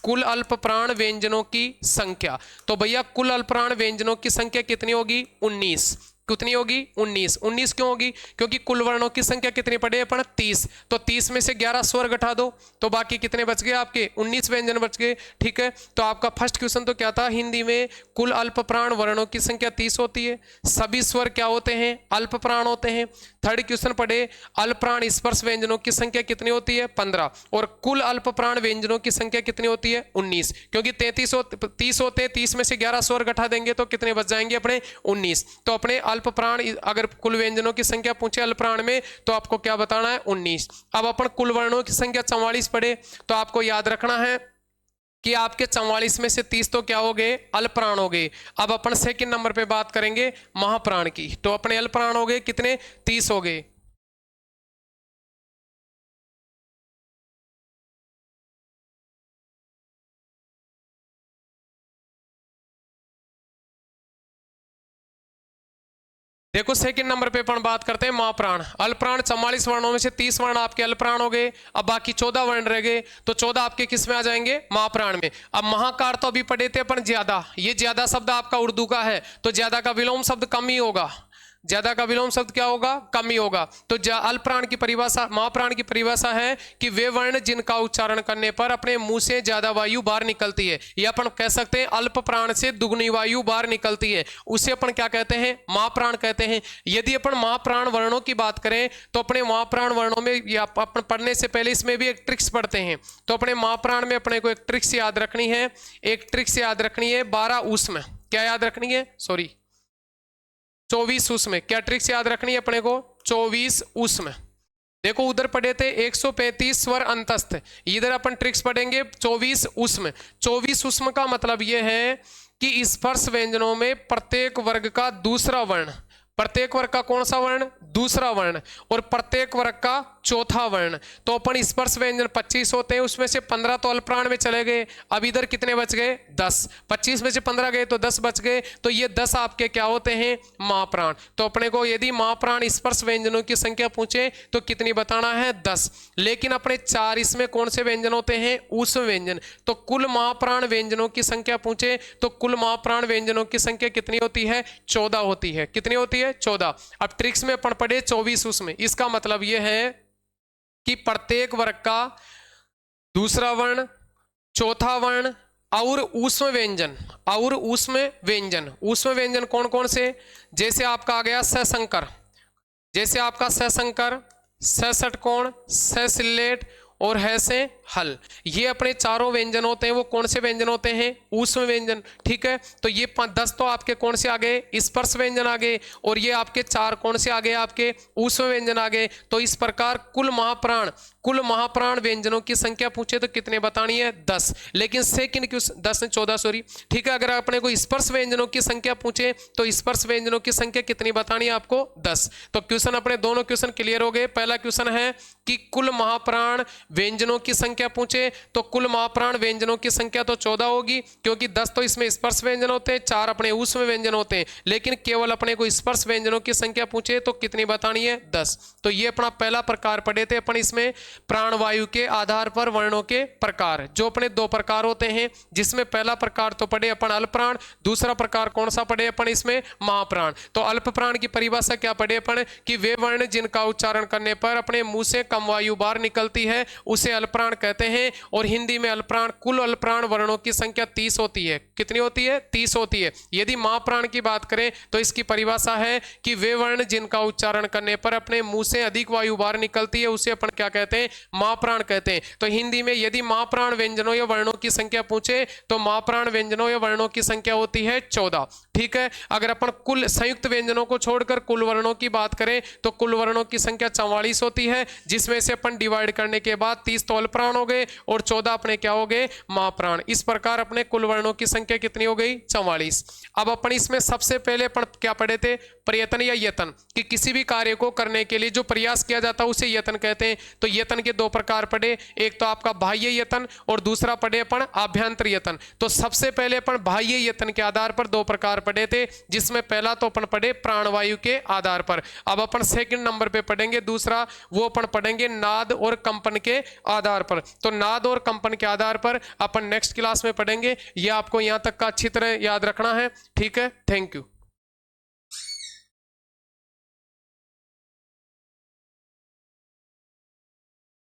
कुल अल्प प्राण व्यंजनों की संख्या। तो भैया कुल अल्प प्राण व्यंजनों की संख्या कितनी होगी? 19। कितनी होगी? 19। 19 क्यों होगी? क्योंकि कुल वर्णों की संख्या कितनी पड़े अपन? 30। तो 30 में से 11 स्वर घटा दो, तो बाकी कितने बच गए आपके? 19 व्यंजन बच गए। ठीक है, तो आपका फर्स्ट क्वेश्चन तो क्या था हिंदी में? कुल अल्प प्राण वर्णों की संख्या 30 होती है, सभी स्वर क्या होते हैं? अल्प प्राण होते हैं। थर्ड क्वेश्चन पढ़े अल्प प्राण स्पर्श व्यंजनों की संख्या कितनी होती है? 15। और कुल अल्प प्राण व्यंजनों की संख्या कितनी होती है? 19। क्योंकि 30 होते, 30 में से 11 स्वर घटा देंगे तो कितने बच जाएंगे अपने? 19। तो अपने अल्प प्राण, अगर कुल व्यंजनों की संख्या पूछे अल्प प्राण में, तो आपको क्या बताना है? 19। अब अपन कुल वर्णों की संख्या 44 पढ़े, तो आपको याद रखना है कि आपके 44 में से 30 तो क्या हो गए? अल्प प्राण हो गए। अब अपन सेकंड नंबर पे बात करेंगे महाप्राण की। तो अपने अल्प प्राण हो गए कितने? 30 हो गए। देखो सेकंड नंबर पे अपन बात करते हैं महाप्राण। अल्पप्राण 44 वर्णों में से 30 वर्ण आपके अल्पप्राण हो गए। अब बाकी 14 वर्ण रह गए, तो 14 आपके किस में आ जाएंगे? महाप्राण में। अब महाकार तो अभी पढ़े थे अपन ज्यादा, ये ज्यादा शब्द आपका उर्दू का है, तो ज्यादा का विलोम शब्द कम ही होगा। ज्यादा का विलोम शब्द क्या होगा? कम ही होगा। तो अल्पप्राण की परिभाषा, महाप्राण की परिभाषा है कि वे वर्ण जिनका उच्चारण करने पर अपने मुंह से ज्यादा वायु बाहर निकलती है, या अपन कह सकते हैं अल्प प्राण से दुगनी वायु बाहर निकलती है, उसे अपन क्या कहते हैं? महाप्राण कहते हैं। यदि अपन महाप्राण वर्णों की बात करें तो अपने महाप्राण वर्णों में, या अपन पढ़ने से पहले इसमें भी एक ट्रिक्स पढ़ते हैं। तो अपने महाप्राण में अपने को एक ट्रिक्स याद रखनी है, 12 उसमें क्या याद रखनी है? 24 उसमें क्या ट्रिक्स याद रखनी है अपने को? 24 उसमें। देखो उधर पढ़े थे 135 स्वर अंतस्थ, इधर अपन ट्रिक्स पढ़ेंगे 24 उसमें। 24 उसमें का मतलब यह है कि स्पर्श व्यंजनों में प्रत्येक वर्ग का दूसरा वर्ण, प्रत्येक वर्ग का कौन सा वर्ण? दूसरा वर्ण, और प्रत्येक वर्ग का चौथा वर्ण। तो अपन स्पर्श व्यंजन 25 होते हैं, उसमें से 15 तो अल्पप्राण में चले गए। अब इधर कितने बच गए? 10। 25 में से 15 गए तो 10 बच गए, तो ये 10 आपके क्या होते हैं? महाप्राण। तो अपने को यदि महाप्राण स्पर्श व्यंजनों की संख्या पूछे तो कितनी बताना है? 10। लेकिन अपने 4 इसमें कौन से व्यंजन होते हैं? ऊष्म व्यंजन। तो कुल महाप्राण व्यंजनों की संख्या पूछे तो कुल महाप्राण व्यंजनों की संख्या कितनी होती है? 14 होती है। कितनी होती है? 14। अब ट्रिक्स में अपन पढ़े 24 उसमें। इसका मतलब यह है कि प्रत्येक वर्ग का दूसरा वर्ण, चौथा वर्ण और ऊष्म व्यंजन, ऊष्म व्यंजन कौन कौन से? जैसे आपका आ गया सशंकर, जैसे आपका सशंकर, सषटकोण, ससिल्लेट और है से हल। ये अपने चारों व्यंजन होते हैं, वो कौन से व्यंजन होते हैं? ऊष्म व्यंजन। ठीक है, तो ये 10 तो आपके कौन से आ गए? स्पर्श व्यंजन आ गए, और ये आपके 4 कौन से आ गए? आपके ऊष्म व्यंजन आ गए। तो इस प्रकार कुल महाप्राण व्यंजनों की संख्या पूछे तो कितने बतानी है? 10। लेकिन सेकंड क्वेश्चन 10 ने 14 सॉरी, ठीक है। अगर अपने को स्पर्श व्यंजनों की संख्या पूछे तो स्पर्श व्यंजनों की संख्या कितनी बतानी है आपको? 10। तो क्वेश्चन अपने दोनों क्वेश्चन क्लियर हो गए। पहला क्वेश्चन है कि कुल महाप्राण व्यंजनों की संख्या पूछे तो कुल महाप्राण व्यंजनों की संख्या तो 14 होगी, क्योंकि 10 तो इसमें स्पर्श व्यंजन होते हैं, 4 अपने ऊष्म व्यंजन होते हैं। लेकिन केवल अपने को स्पर्श व्यंजनों की संख्या पूछे तो कितनी बतानी है? 10। तो ये अपना पहला प्रकार पढ़े थे अपन इसमें, प्राणवायु के आधार पर वर्णों के प्रकार, जो अपने 2 प्रकार होते हैं, जिसमें पहला प्रकार तो पढ़े अपन अल्पप्राण, दूसरा प्रकार कौन सा पढ़े अपन इसमें? महाप्राण। तो अल्पप्राण की परिभाषा क्या पढ़े अपन? कि वे वर्ण जिनका उच्चारण करने पर अपने मुंह से कम वायु बाहर निकलती है उसे अल्पप्राण कहते हैं। और हिंदी में अल्पप्राण, कुल अल्पप्राण वर्णों की संख्या 30 होती है। कितनी होती है? 30 होती है। यदि महाप्राण की बात करें तो इसकी परिभाषा है कि वे वर्ण जिनका उच्चारण करने पर अपने मुंह से अधिक वायु बाहर निकलती है उसे अपन क्या कहते हैं? महाप्राण कहते हैं। तो हिंदी में यदि महाप्राण व्यंजनों या वर्णों की संख्या पूछे तो महाप्राण व्यंजनों या वर्णों की संख्या होती है 14। ठीक है। अगर अपन कुल संयुक्त व्यंजनों को छोड़कर कुल वर्णों की बात करें तो कुल वर्णों की संख्या 44 होती है, जिसमें से अपन डिवाइड करने के बाद 30 तो अल्पप्राण हो गए और 14 अपने क्या हो गए? महाप्राण। इस प्रकार अपने कुल वर्णों की संख्या कितनी हो गई? 44। अब अपन इसमें सबसे पहले अपन क्या पढ़े थे? प्रयत्न या यत्न, कि किसी भी कार्य को करने के लिए जो प्रयास किया जाता है उसे यत्न कहते हैं। तो यत्न के 2 प्रकार पढ़े, एक तो आपका बाह्य यत्न और दूसरा पढ़े अपन आभ्यंतर यत्न। तो सबसे पहले अपन बाह्य यत्न के आधार पर 2 प्रकार पढ़े थे, जिसमें पहला तो अपन पढ़े प्राणवायु के आधार पर। अब अपन सेकंड नंबर पे पढ़ेंगे दूसरा, वो अपन पढ़ेंगे नाद और कंपन के आधार पर। तो नाद और कंपन के आधार पर अपन नेक्स्ट क्लास में पढ़ेंगे। ये आपको यहां तक का अच्छी तरह याद रखना है। ठीक है, थैंक यू।